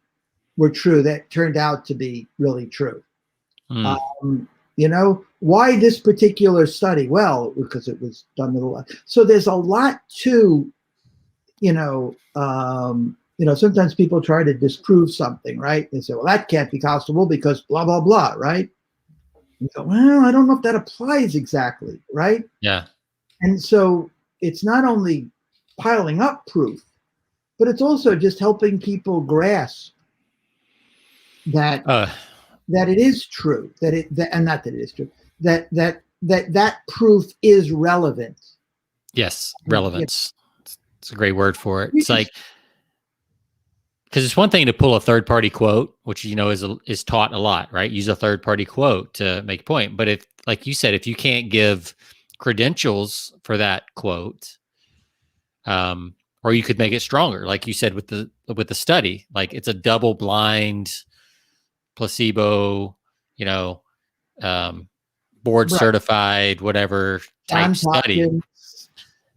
were true that turned out to be really true? You know, why this particular study? Well, because it was done with a lot. So there's a lot to, sometimes people try to disprove something, right? They say, well, that can't be possible because blah, blah, blah, right? You go, well, I don't know if that applies exactly, right? Yeah. And so it's not only piling up proof, but it's also just helping people grasp that that it is true, and not that it is true, that proof is relevant. Yes, relevance. It's a great word for it. It's like, because it's one thing to pull a third-party quote, which, you know, is taught a lot, right? Use a third-party quote to make a point. But if, like you said, if you can't give credentials for that quote, or you could make it stronger, like you said with the study, like it's a double-blind, placebo, you know, board certified, whatever type study.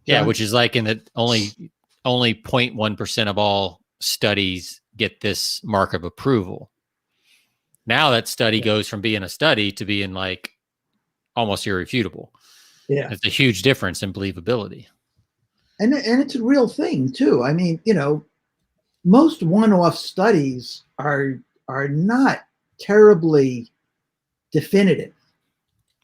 Yeah, which is like in the only 0.1% of all studies get this mark of approval. Now that study goes from being a study to being like almost irrefutable. Yeah, it's a huge difference in believability. And it's a real thing too. I mean, you know, most one-off studies are not terribly definitive.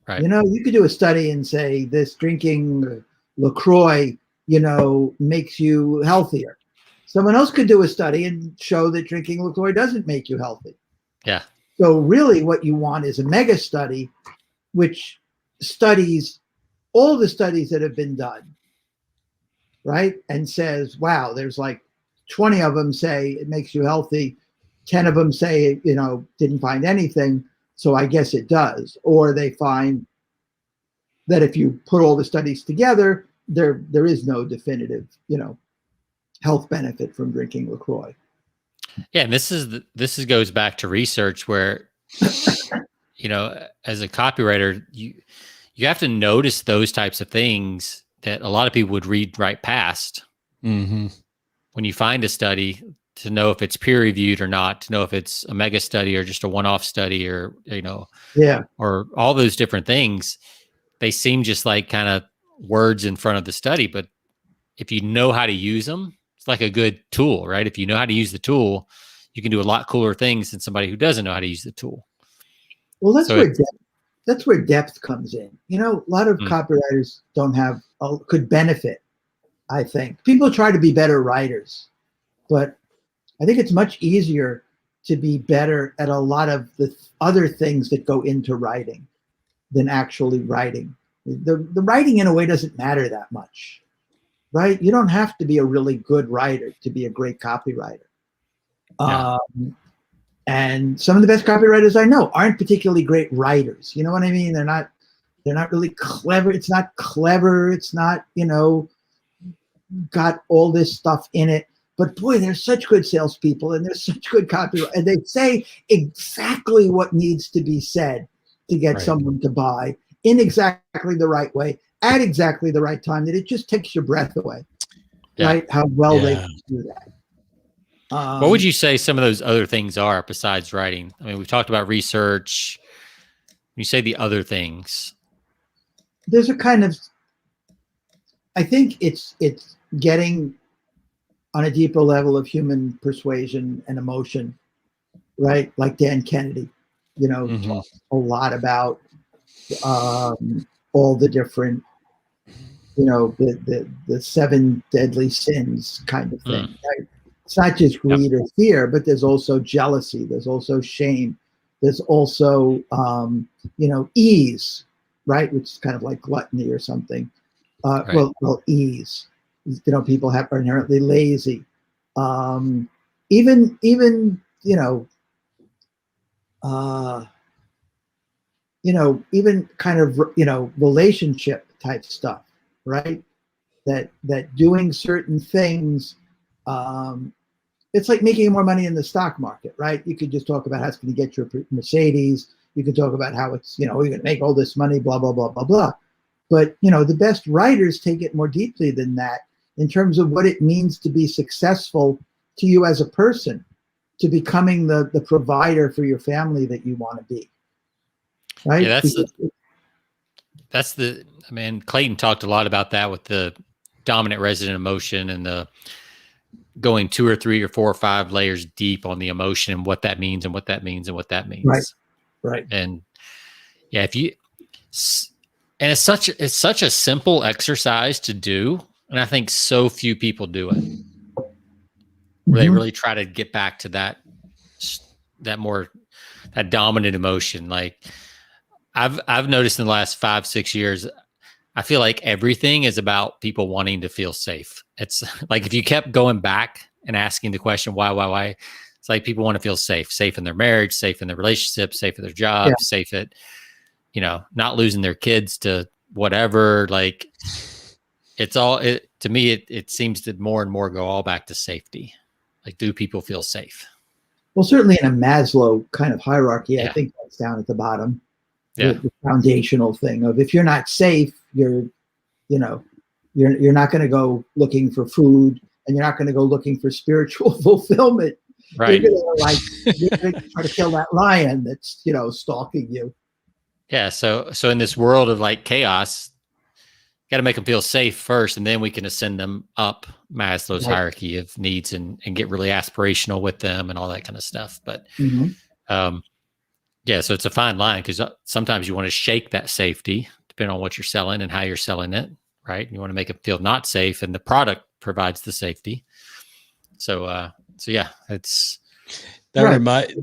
Right. You know, you could do a study and say this drinking LaCroix, you know, makes you healthier. Someone else could do a study and show that drinking LaCroix doesn't make you healthy. Yeah. So really what you want is a mega study, which studies all the studies that have been done, right? And says, wow, there's like 20 of them say it makes you healthy. 10 of them say, you know, didn't find anything. So I guess it does. Or they find that if you put all the studies together, there is no definitive, you know, health benefit from drinking LaCroix. Yeah, and this goes back to research where, you know, as a copywriter, you have to notice those types of things that a lot of people would read right past. When you find a study, to know if it's peer reviewed or not, to know if it's a mega study or just a one-off study, or, you know, or all those different things. They seem just like kind of words in front of the study, but if you know how to use them, it's like a good tool, right? If you know how to use the tool, you can do a lot cooler things than somebody who doesn't know how to use the tool. Well, that's where depth comes in. You know, a lot of copywriters could benefit, I think. People try to be better writers, but I think it's much easier to be better at a lot of the other things that go into writing than actually writing. The writing in a way doesn't matter that much, right? You don't have to be a really good writer to be a great copywriter. And some of the best copywriters I know aren't particularly great writers. You know what I mean? They're not really clever. It's not clever. It's not, you know, got all this stuff in it. But boy, they're such good salespeople and they're such good copywriters. And they say exactly what needs to be said to get someone to buy in exactly the right way, at exactly the right time, that it just takes your breath away, right? How well they can do that. What would you say some of those other things are besides writing? I mean, we've talked about research. When you say the other things, there's a kind of, I think it's getting on a deeper level of human persuasion and emotion, right? Like Dan Kennedy, talks a lot about all the different, the 7 deadly sins kind of thing, right? It's not just greed or fear, but there's also jealousy. There's also shame. There's also, ease, right? Which is kind of like gluttony or something. Right. Well, ease. People are inherently lazy. Even even kind of relationship type stuff, right? That doing certain things, it's like making more money in the stock market, right? You could just talk about how it's going to get your Mercedes. You could talk about how it's, you're going to make all this money, blah, blah, blah, blah, blah. But, the best writers take it more deeply than that in terms of what it means to be successful to you as a person, to becoming the provider for your family that you want to be. Right? Yeah, Clayton talked a lot about that with the dominant resident emotion and the going 2 or 3 or 4 or 5 layers deep on the emotion and what that means and what that means and what that means. Right. And yeah, it's such a simple exercise to do. And I think so few people do it, where they really try to get back to that dominant emotion. Like I've noticed in the last 5-6 years, I feel like everything is about people wanting to feel safe. It's like if you kept going back and asking the question, why? It's like people want to feel safe in their marriage, safe in their relationship, safe at their job, safe at, not losing their kids to whatever. Like to me, it seems to more and more go all back to safety. Like, do people feel safe? Well, certainly in a Maslow kind of hierarchy, I think that's down at the bottom. The foundational thing of if you're not safe, you're not going to go looking for food, and you're not going to go looking for spiritual fulfillment. Right. You're going to try to kill that lion that's stalking you. Yeah. So in this world of like chaos, got to make them feel safe first, and then we can ascend them up Maslow's hierarchy of needs and get really aspirational with them and all that kind of stuff. But yeah, so it's a fine line because sometimes you want to shake that safety depending on what you're selling and how you're selling it, right? You want to make it feel not safe, and the product provides the safety. So yeah, it's that reminds.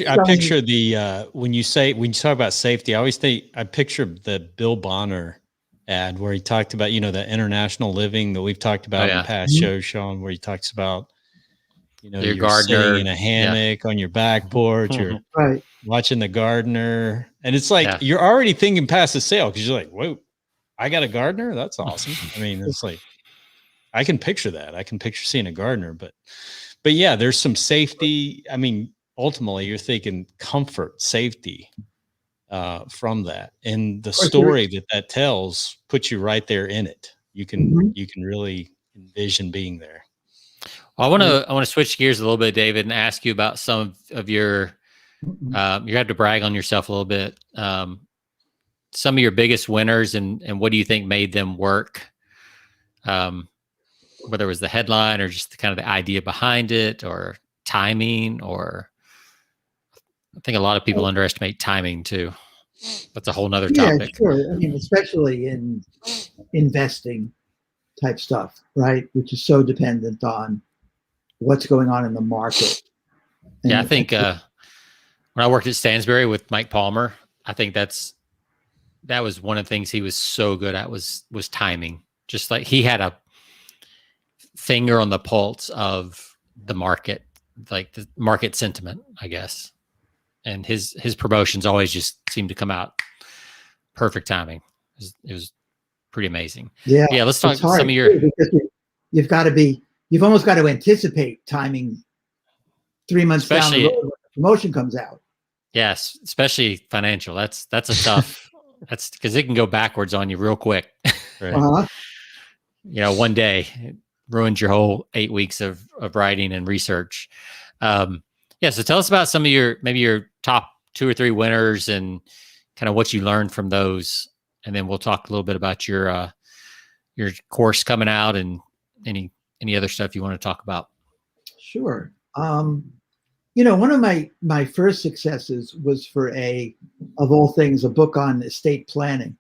I picture the when you talk about safety, I picture the Bill Bonner ad where he talked about the international living that we've talked about in the past shows, Sean, where he talks about your you're gardener sitting in a hammock on your back porch, you're watching the gardener, and it's like you're already thinking past the sale because you're like, whoa, I got a gardener? That's awesome. I mean, it's like I can picture that. I can picture seeing a gardener, but yeah, there's some safety. I mean, ultimately, you're thinking comfort, safety from that, and the story that tells puts you right there in it. You can really envision being there. Well, I want to switch gears a little bit, David, and ask you about some of your. You have to brag on yourself a little bit. Some of your biggest winners, and what do you think made them work? Whether it was the headline or just kind of the idea behind it, or timing, or I think a lot of people underestimate timing too. That's a whole nother topic. Yeah, sure. I mean, especially in investing type stuff, right? Which is so dependent on what's going on in the market. And I think when I worked at Stansberry with Mike Palmer, I think that was one of the things he was so good at was timing. Just like he had a finger on the pulse of the market, like the market sentiment, I guess. And his promotions always just seemed to come out perfect timing. It was pretty amazing. Yeah. Let's talk some of your. You've almost got to anticipate timing 3 months down the road when the promotion comes out. Yes, especially financial. That's a tough. That's because it can go backwards on you real quick. Right. One day it ruins your whole 8 weeks of writing and research. So tell us about some of your top 2 or 3 winners and kind of what you learned from those, and then we'll talk a little bit about your course coming out and any any other stuff you want to talk about? Sure. One of my first successes was for of all things, a book on estate planning.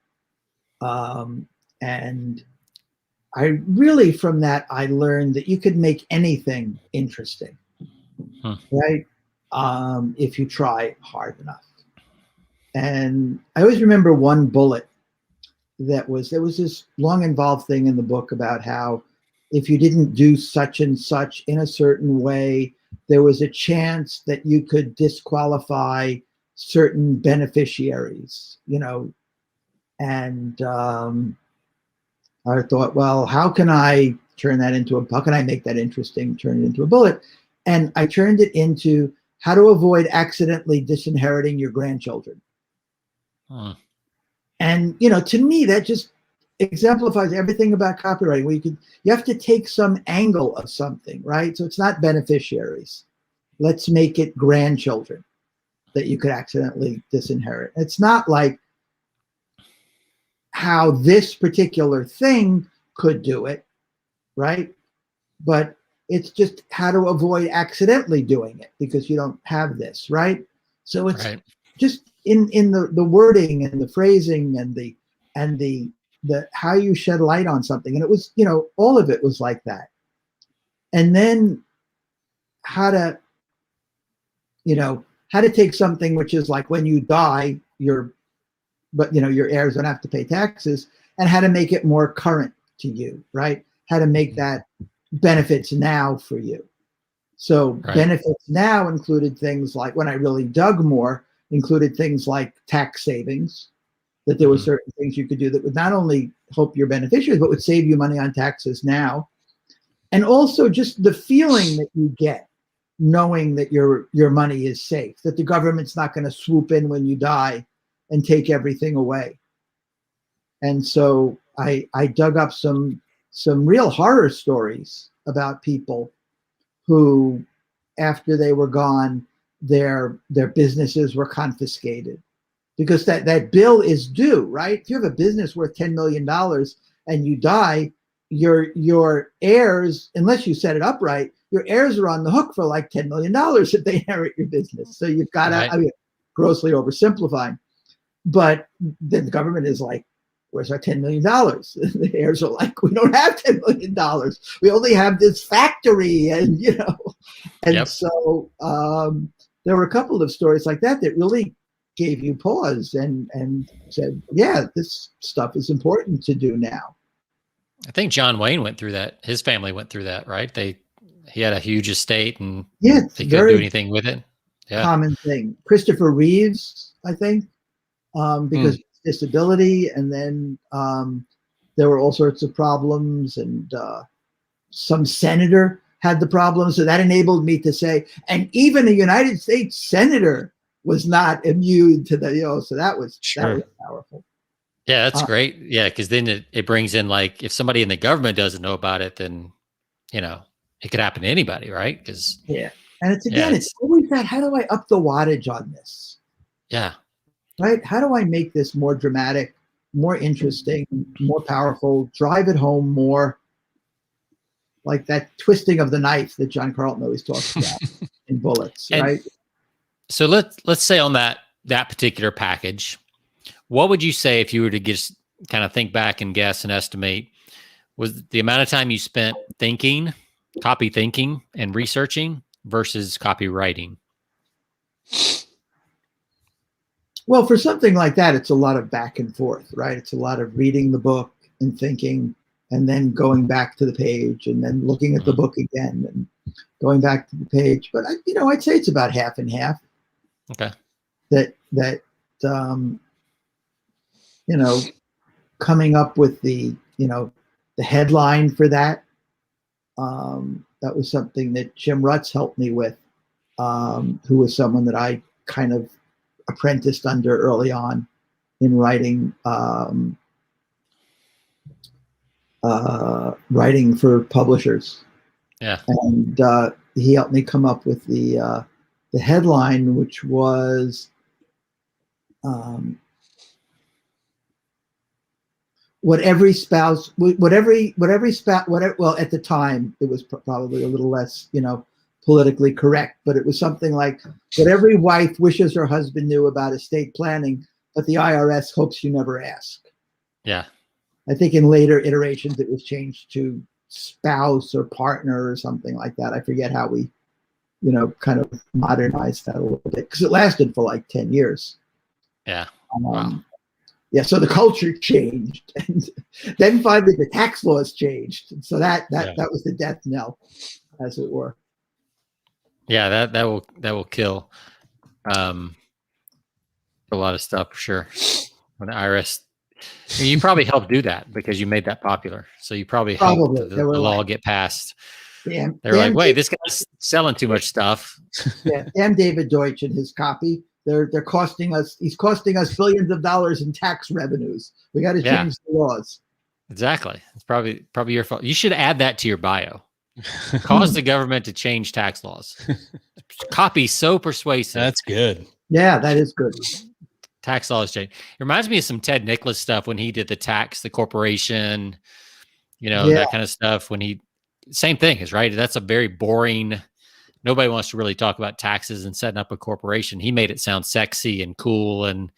And I really, from that, I learned that you could make anything interesting, right? If you try hard enough. And I always remember one bullet there was this long involved thing in the book about how if you didn't do such and such in a certain way, there was a chance that you could disqualify certain beneficiaries, and I thought, well, how can I make that interesting, turn it into a bullet? And I turned it into how to avoid accidentally disinheriting your grandchildren. And, to me, that just exemplifies everything about copywriting, where you have to take some angle of something, right? So it's not beneficiaries. Let's make it grandchildren that you could accidentally disinherit. It's not like how this particular thing could do it, right? But it's just how to avoid accidentally doing it because you don't have this, right? So it's just in the wording and the phrasing and the how you shed light on something. And it was, all of it was like that. And then how to take something which is like when you die, your heirs don't have to pay taxes, and how to make it more current to you, right? How to make that benefits now for you. So benefits now included things like, when I really dug more, included things like tax savings, that there were certain things you could do that would not only help your beneficiaries, but would save you money on taxes now. And also just the feeling that you get knowing that your money is safe, that the government's not going to swoop in when you die and take everything away. And so I dug up some real horror stories about people who, after they were gone, their businesses were confiscated because that bill is due, right? If you have a business worth $10 million and you die, your heirs, unless you set it up right, your heirs are on the hook for like $10 million if they inherit your business. So you've got to, grossly oversimplifying, but then the government is like, where's our $10 million? The heirs are like, we don't have $10 million. We only have this factory. And, so there were a couple of stories like that really gave you pause and said, yeah, this stuff is important to do now. I think John Wayne went through that. His family went through that, right? He had a huge estate and they couldn't do anything with it. Yeah. Common thing. Christopher Reeves, I think, because of disability, and then there were all sorts of problems, and some senator had the problem. So that enabled me to say, and even a United States senator was not immune to the, so that was powerful. Yeah, that's great. Yeah, because then it brings in, like, if somebody in the government doesn't know about it, then, it could happen to anybody, right? Because and it's always that, how do I up the wattage on this? Yeah. Right? How do I make this more dramatic, more interesting, more powerful, drive it home more? Like that twisting of the knife that John Carlton always talks about in Bullets, right? So let's say on that particular package, what would you say, if you were to just kind of think back and guess and estimate, was the amount of time you spent copy thinking and researching versus copywriting? Well, for something like that, it's a lot of back and forth, right? It's a lot of reading the book and thinking, and then going back to the page, and then looking at the book again and going back to the page. But I'd say it's about half and half. Okay. That coming up with the headline for that. That was something that Jim Rutz helped me with, who was someone that I kind of apprenticed under early on in writing for publishers. Yeah. And he helped me come up with the headline, which was what every spouse, well, at the time it was probably a little less, politically correct, but it was something like what every wife wishes her husband knew about estate planning, but the IRS hopes you never ask. Yeah. I think in later iterations it was changed to spouse or partner or something like that. I forget how we, kind of modernized that a little bit, because it lasted for like 10 years. Yeah. Wow. Yeah, so the culture changed, and then finally the tax laws changed. And so that was the death knell, as it were. Yeah, that will kill a lot of stuff for sure. When the IRS, you probably helped do that because you made that popular. So you probably helped the law get passed. They were like, wait, this guy's selling too much stuff. Yeah, damn David Deutsch and his copy. They're costing us. He's costing us billions of dollars in tax revenues. We got to change the laws. Exactly. It's probably your fault. You should add that to your bio. Cause the government to change tax laws. Copy so persuasive. That's good. Yeah, that is good. Tax laws change. It reminds me of some Ted Nicholas stuff when he did the corporation, that kind of stuff. Same thing is right. That's a very boring. Nobody wants to really talk about taxes and setting up a corporation. He made it sound sexy and cool and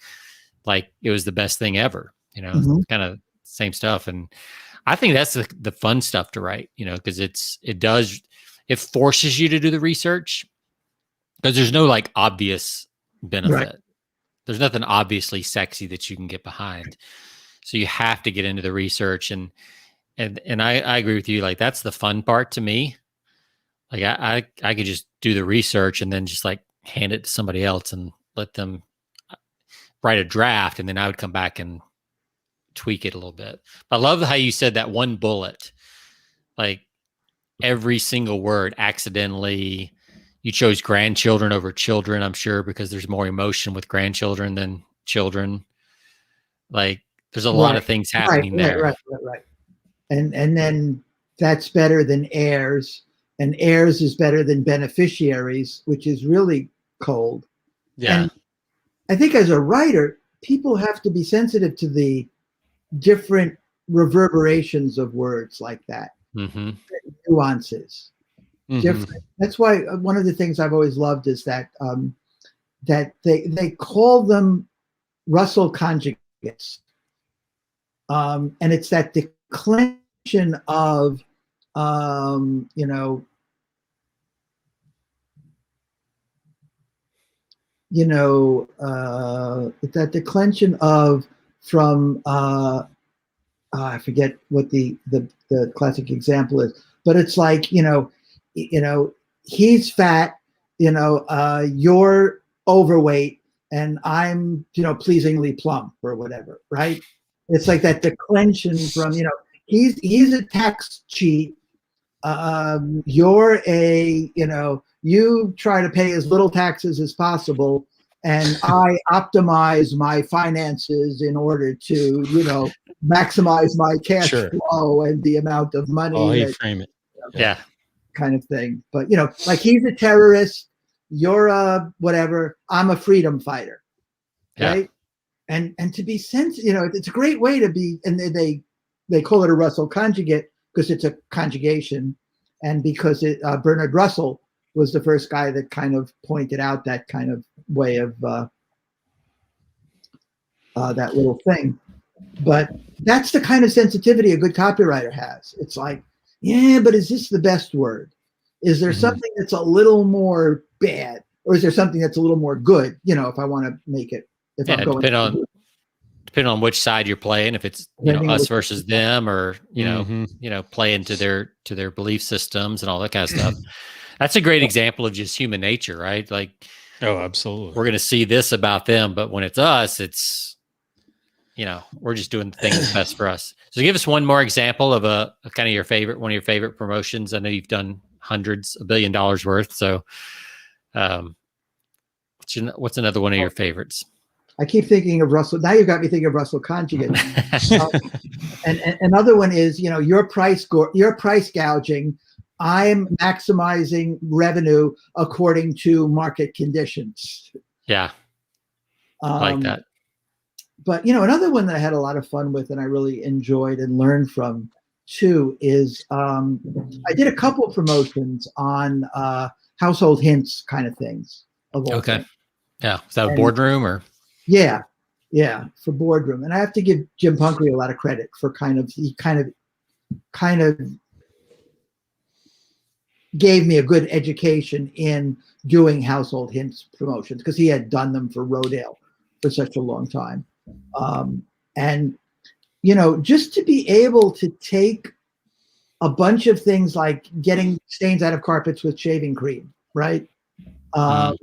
like it was the best thing ever. Kind of same stuff. And I think that's the fun stuff to write. Because it forces you to do the research because there's no like obvious benefit. Right. There's nothing obviously sexy that you can get behind. So you have to get into the research and I agree with you. Like that's the fun part to me. Like I could just do the research and then just like hand it to somebody else and let them write a draft. And then I would come back and tweak it a little bit. But I love how you said that one bullet, like every single word accidentally. You chose grandchildren over children, I'm sure, because there's more emotion with grandchildren than children. Like there's a lot of things happening there. Right. And then that's better than heirs, and heirs is better than beneficiaries, which is really cold. Yeah. And I think as a writer, people have to be sensitive to the different reverberations of words like that, nuances. Different. That's why one of the things I've always loved is that that they call them Russell conjugates, and it's that declension of that declension of from I forget what the classic example is, but it's like he's fat, you're overweight, and I'm pleasingly plump or whatever, right? It's like that declension from he's a tax cheat, you're you try to pay as little taxes as possible, and I optimize my finances in order to maximize my cash flow and the amount of money. Oh, you frame it. Yeah. Kind of thing. But like he's a terrorist, you're a whatever, I'm a freedom fighter. Right? And to be sensitive, it's a great way to be, and they call it a Russell conjugate because it's a conjugation, and because Bernard Russell was the first guy that kind of pointed out that kind of way of that little thing. But that's the kind of sensitivity a good copywriter has. It's like, yeah, but is this the best word? Is there something that's a little more bad, or is there something that's a little more good? If I want to make it, depending on which side you're playing, if it's us versus them, or play into their belief systems and all that kind of stuff. That's a great example of just human nature, right? Like, oh, absolutely. We're going to see this about them, but when it's us, it's we're just doing the thing that's best for us. So give us one more example of a kind of one of your favorite promotions. I know you've done hundreds, $1 billion worth. So what's another one of your favorites? I keep thinking of Russell. Now you've got me thinking of Russell conjugate. And another one is, your price gouging. I'm maximizing revenue according to market conditions. Yeah. I like that. but another one that I had a lot of fun with and I really enjoyed and learned from too is I did a couple of promotions on household hints kind of things. Okay. Things. Yeah. Is that a boardroom or? Yeah. Yeah. For boardroom. And I have to give Jim Punkery a lot of credit for he kind of gave me a good education in doing household hints promotions because he had done them for Rodale for such a long time. And, just to be able to take a bunch of things like getting stains out of carpets with shaving cream, right? And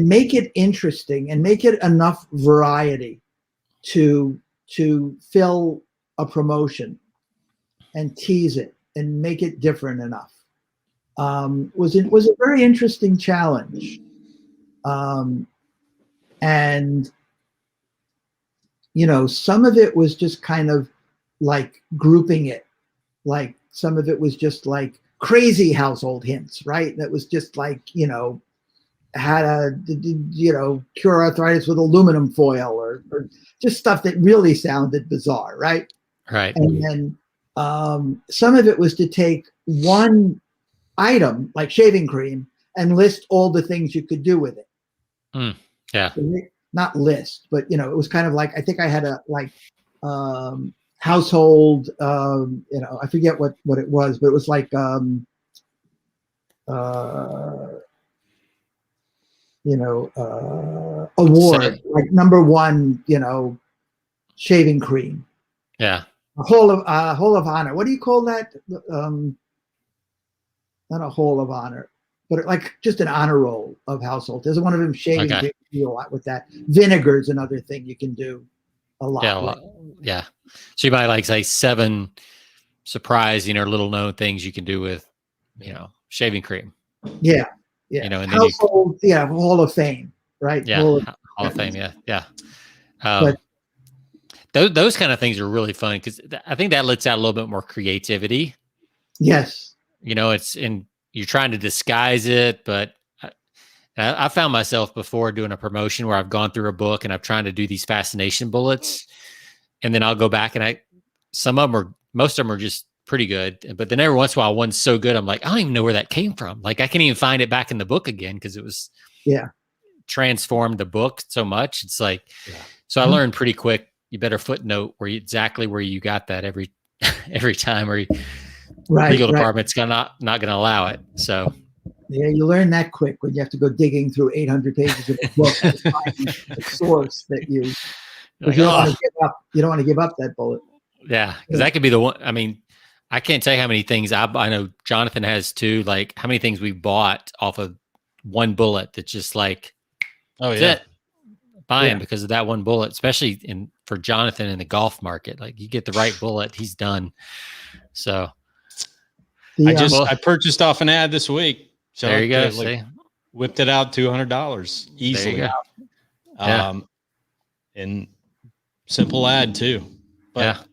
make it interesting and make it enough variety to fill a promotion and tease it and make it different enough. Was a very interesting challenge. And some of it was just kind of like grouping it, like some of it was just like crazy household hints, right? That was just like, had a, cure arthritis with aluminum foil or just stuff that really sounded bizarre, right? Right. And then some of it was to take one item like shaving cream and list all the things you could do with it. Yeah. Not list, but it was kind of like, I think I had a household, I forget what it was, but it was like, award, like #1, shaving cream. Yeah. A hall of honor. What do you call that? Not a hall of honor, but like just an honor roll of household. There's one of them shaving cream. You do a lot with that. Vinegar's another thing you can do a lot. Yeah. Yeah. So you might like say 7 surprising or little known things you can do with, shaving cream. Yeah. Yeah. And household, Hall of Fame, right? Yeah. Hall of Fame. Yeah. Yeah. But those kind of things are really fun because I think that lets out a little bit more creativity. Yes. You're trying to disguise it, but I found myself before doing a promotion where I've gone through a book and I'm trying to do these fascination bullets, and then I'll go back and most of them are just pretty good, but then every once in a while one's so good I'm like, I don't even know where that came from. Like I can't even find it back in the book again because it was transformed the book so much. It's like, so I learned pretty quick. You better footnote exactly where you got that every time, or legal department's not going to allow it. So yeah, you learn that quick when you have to go digging through 800 pages of a book to find the source that you. Like, you don't want to give up. You don't want to give up that bullet. Yeah, because that could be the one. I mean, I can't tell you how many things I know Jonathan has too. Like how many things we bought off of one bullet that's just like, buying because of that one bullet, especially for Jonathan in the golf market. Like you get the right bullet, he's done. So I purchased off an ad this week. So there you go. Whipped it out $200 easily. There you go. And simple ad too. But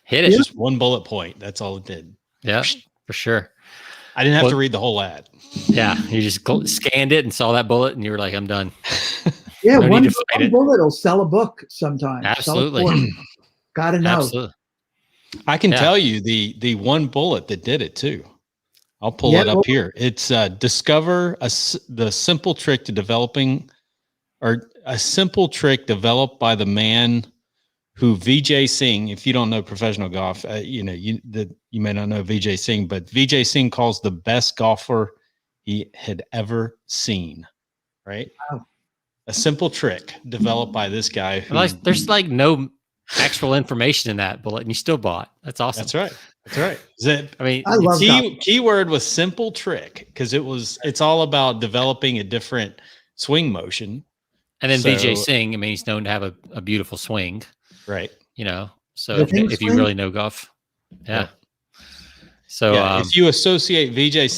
hit it. Just one bullet point. That's all it did. Yeah, for sure. I didn't have to read the whole ad. Yeah, you just scanned it and saw that bullet, and you were like, "I'm done." Yeah, one bullet will sell a book sometimes. Absolutely, got to know. Absolutely. I can tell you the one bullet that did it too. I'll pull it up here. It's discover the simple trick to developing, or a simple trick developed by the man who Vijay Singh. If you don't know professional golf, you may not know Vijay Singh, but Vijay Singh calls the best golfer he had ever seen. Right? Wow. A simple trick developed by this guy. There's like no actual information in that bullet, and you still bought. That's awesome. That's right. I mean, I love keyword was simple trick because it's all about developing a different swing motion. And then Vijay Singh, I mean, he's known to have a beautiful swing. Right. So if you really know golf. Yeah. So if you associate Vijay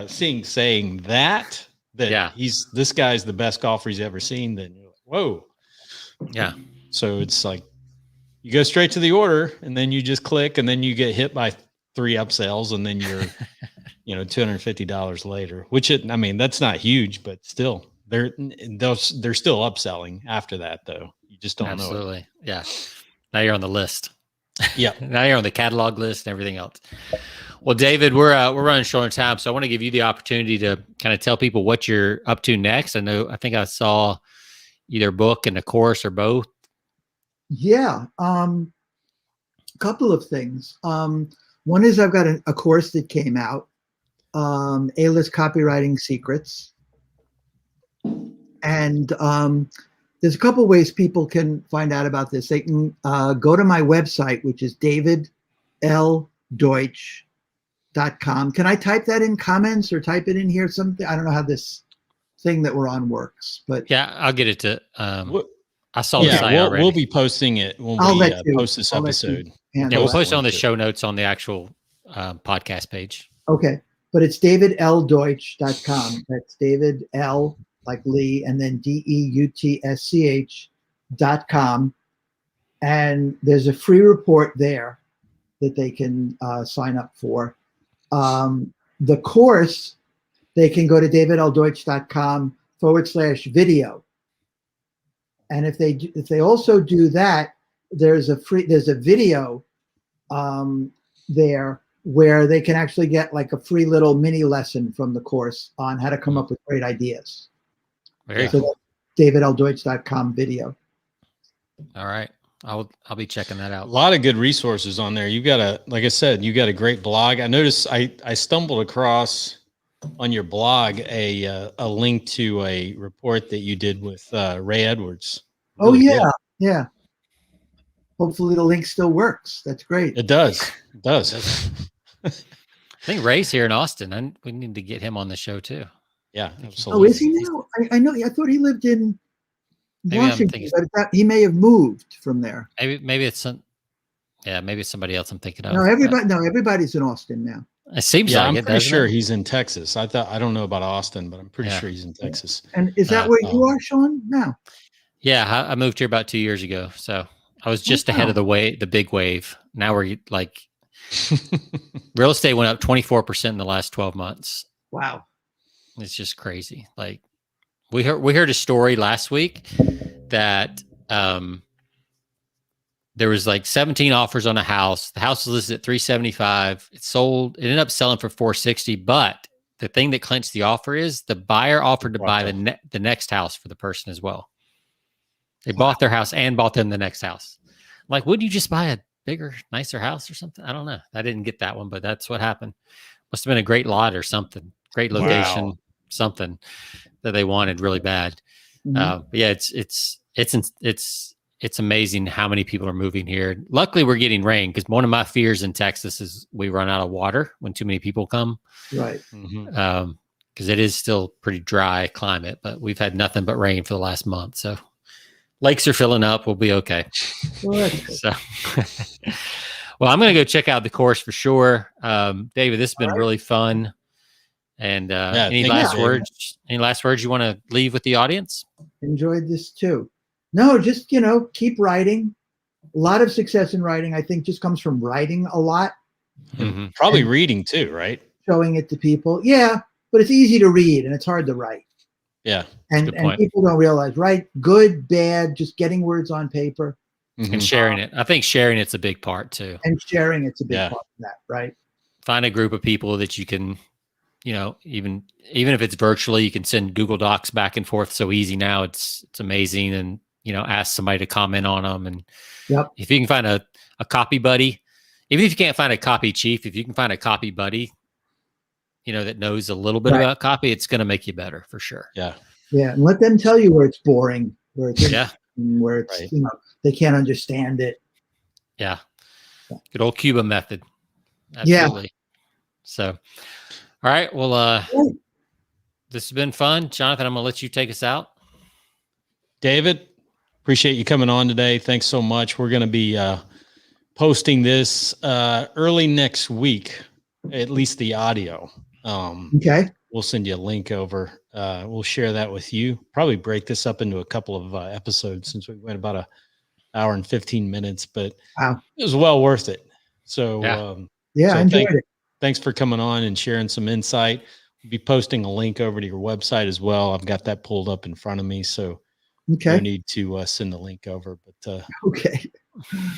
Singh saying that this guy's the best golfer he's ever seen, then you're like, whoa. Yeah. So it's like you go straight to the order and then you just click and then you get hit by 3 upsells and then you're, $250 later, that's not huge, but still they're still upselling after that, though. You just don't know it. Absolutely. Yeah. Now you're on the list. Yeah. Now you're on the catalog list and everything else. Well, David, we're running short on time, so I want to give you the opportunity to kind of tell people what you're up to next. I think I saw either a book and a course or both. Yeah. A couple of things. One is I've got a course that came out, A-List Copywriting Secrets. And there's a couple ways people can find out about this. They can go to my website, which is davidldeutsch.com. Can I type that in comments or type it in here? Something, I don't know how this thing that we're on works, but yeah, I'll get it to. I saw the site already. We'll be posting it when we post this episode. Yeah, we'll post it on the show notes on the actual podcast page. Okay, but it's davidldeutsch.com. That's David L like Lee, and then DEUTSCH.com. And there's a free report there that they can sign up for. The course, they can go to davidldeutsch.com/video. And if they also do that, there's a video there where they can actually get like a free little mini lesson from the course on how to come up with great ideas. Very cool. davidldeutsch.com video. All right. I'll be checking that out. A lot of good resources on there. You got like I said, you got a great blog. I noticed I stumbled across on your blog a link to a report that you did with Ray Edwards. Really good. Yeah. Hopefully the link still works. That's great. It does. It does. I think Ray's here in Austin, and we need to get him on the show too. Yeah, absolutely. Oh, is he now? I know. I thought he lived in Maybe Washington, but he may have moved from there. Maybe it's maybe it's somebody else I'm thinking of. No, everybody's in Austin now. It seems like I'm pretty sure he's in Texas. I don't know about Austin, but I'm pretty sure he's in Texas. And is that where you are, Sean? Now? Yeah, I moved here about 2 years ago, so I was just ahead of the big wave. Now we're like, real estate went up 24% in the last 12 months. Wow. It's just crazy. Like we heard a story last week that there was like 17 offers on a house. The house was listed at $375. It sold. It ended up selling for $460. But the thing that clinched the offer is the buyer offered to buy the next house for the person as well. They bought their house and bought them the next house. Like, wouldn't you just buy a bigger, nicer house or something? I don't know. I didn't get that one, but that's what happened. Must have been a great lot or something. Great location, something that they wanted really bad. But yeah, it's amazing how many people are moving here. Luckily, we're getting rain, because one of my fears in Texas is we run out of water when too many people come. Right. Because it is still pretty dry climate, but we've had nothing but rain for the last month. So lakes are filling up. We'll be okay. So, well, I'm going to go check out the course for sure. David, this has been really fun. And any last words? Any last words you want to leave with the audience? Enjoyed this too. No, just keep writing. A lot of success in writing, I think, just comes from writing a lot. Probably reading too, right? Showing it to people. Yeah, but it's easy to read and it's hard to write. Yeah. And people don't realize, right? Good, bad, just getting words on paper. And sharing it. I think sharing it's a big part too. And sharing it's a big part of that, right? Find a group of people that you can, even if it's virtually, you can send Google Docs back and forth so easy now. It's amazing. And, ask somebody to comment on them. And if you can find a copy buddy, even if you can't find a copy chief, if you can find a copy buddy, that knows a little bit about copy, it's going to make you better for sure. Yeah. Yeah. And let them tell you where it's boring, where it's, where it's, they can't understand it. Yeah. Good old Cuba method. Absolutely. Yeah. So, all right. Well, this has been fun. Jonathan, I'm going to let you take us out. David, appreciate you coming on today. Thanks so much. We're going to be posting this early next week, at least the audio. Okay. We'll send you a link over. We'll share that with you. Probably break this up into a couple of episodes, since we went about an hour and 15 minutes, but it was well worth it. So, I enjoyed it. Thanks for coming on and sharing some insight. be posting a link over to your website as well. I've got that pulled up in front of me, so okay. no need to send the link over. But okay.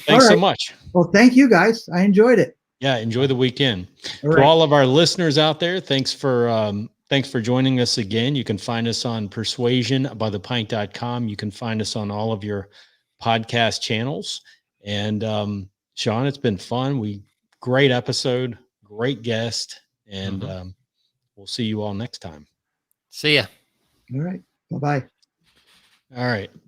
Thanks so much. Well, thank you guys. I enjoyed it. Yeah, enjoy the weekend. All For right. all of our listeners out there, thanks for joining us again. You can find us on persuasionbythepint.com. You can find us on all of your podcast channels. And Sean, it's been fun. Great episode, great guest, and we'll see you all next time. See ya. All right. Bye-bye. All right.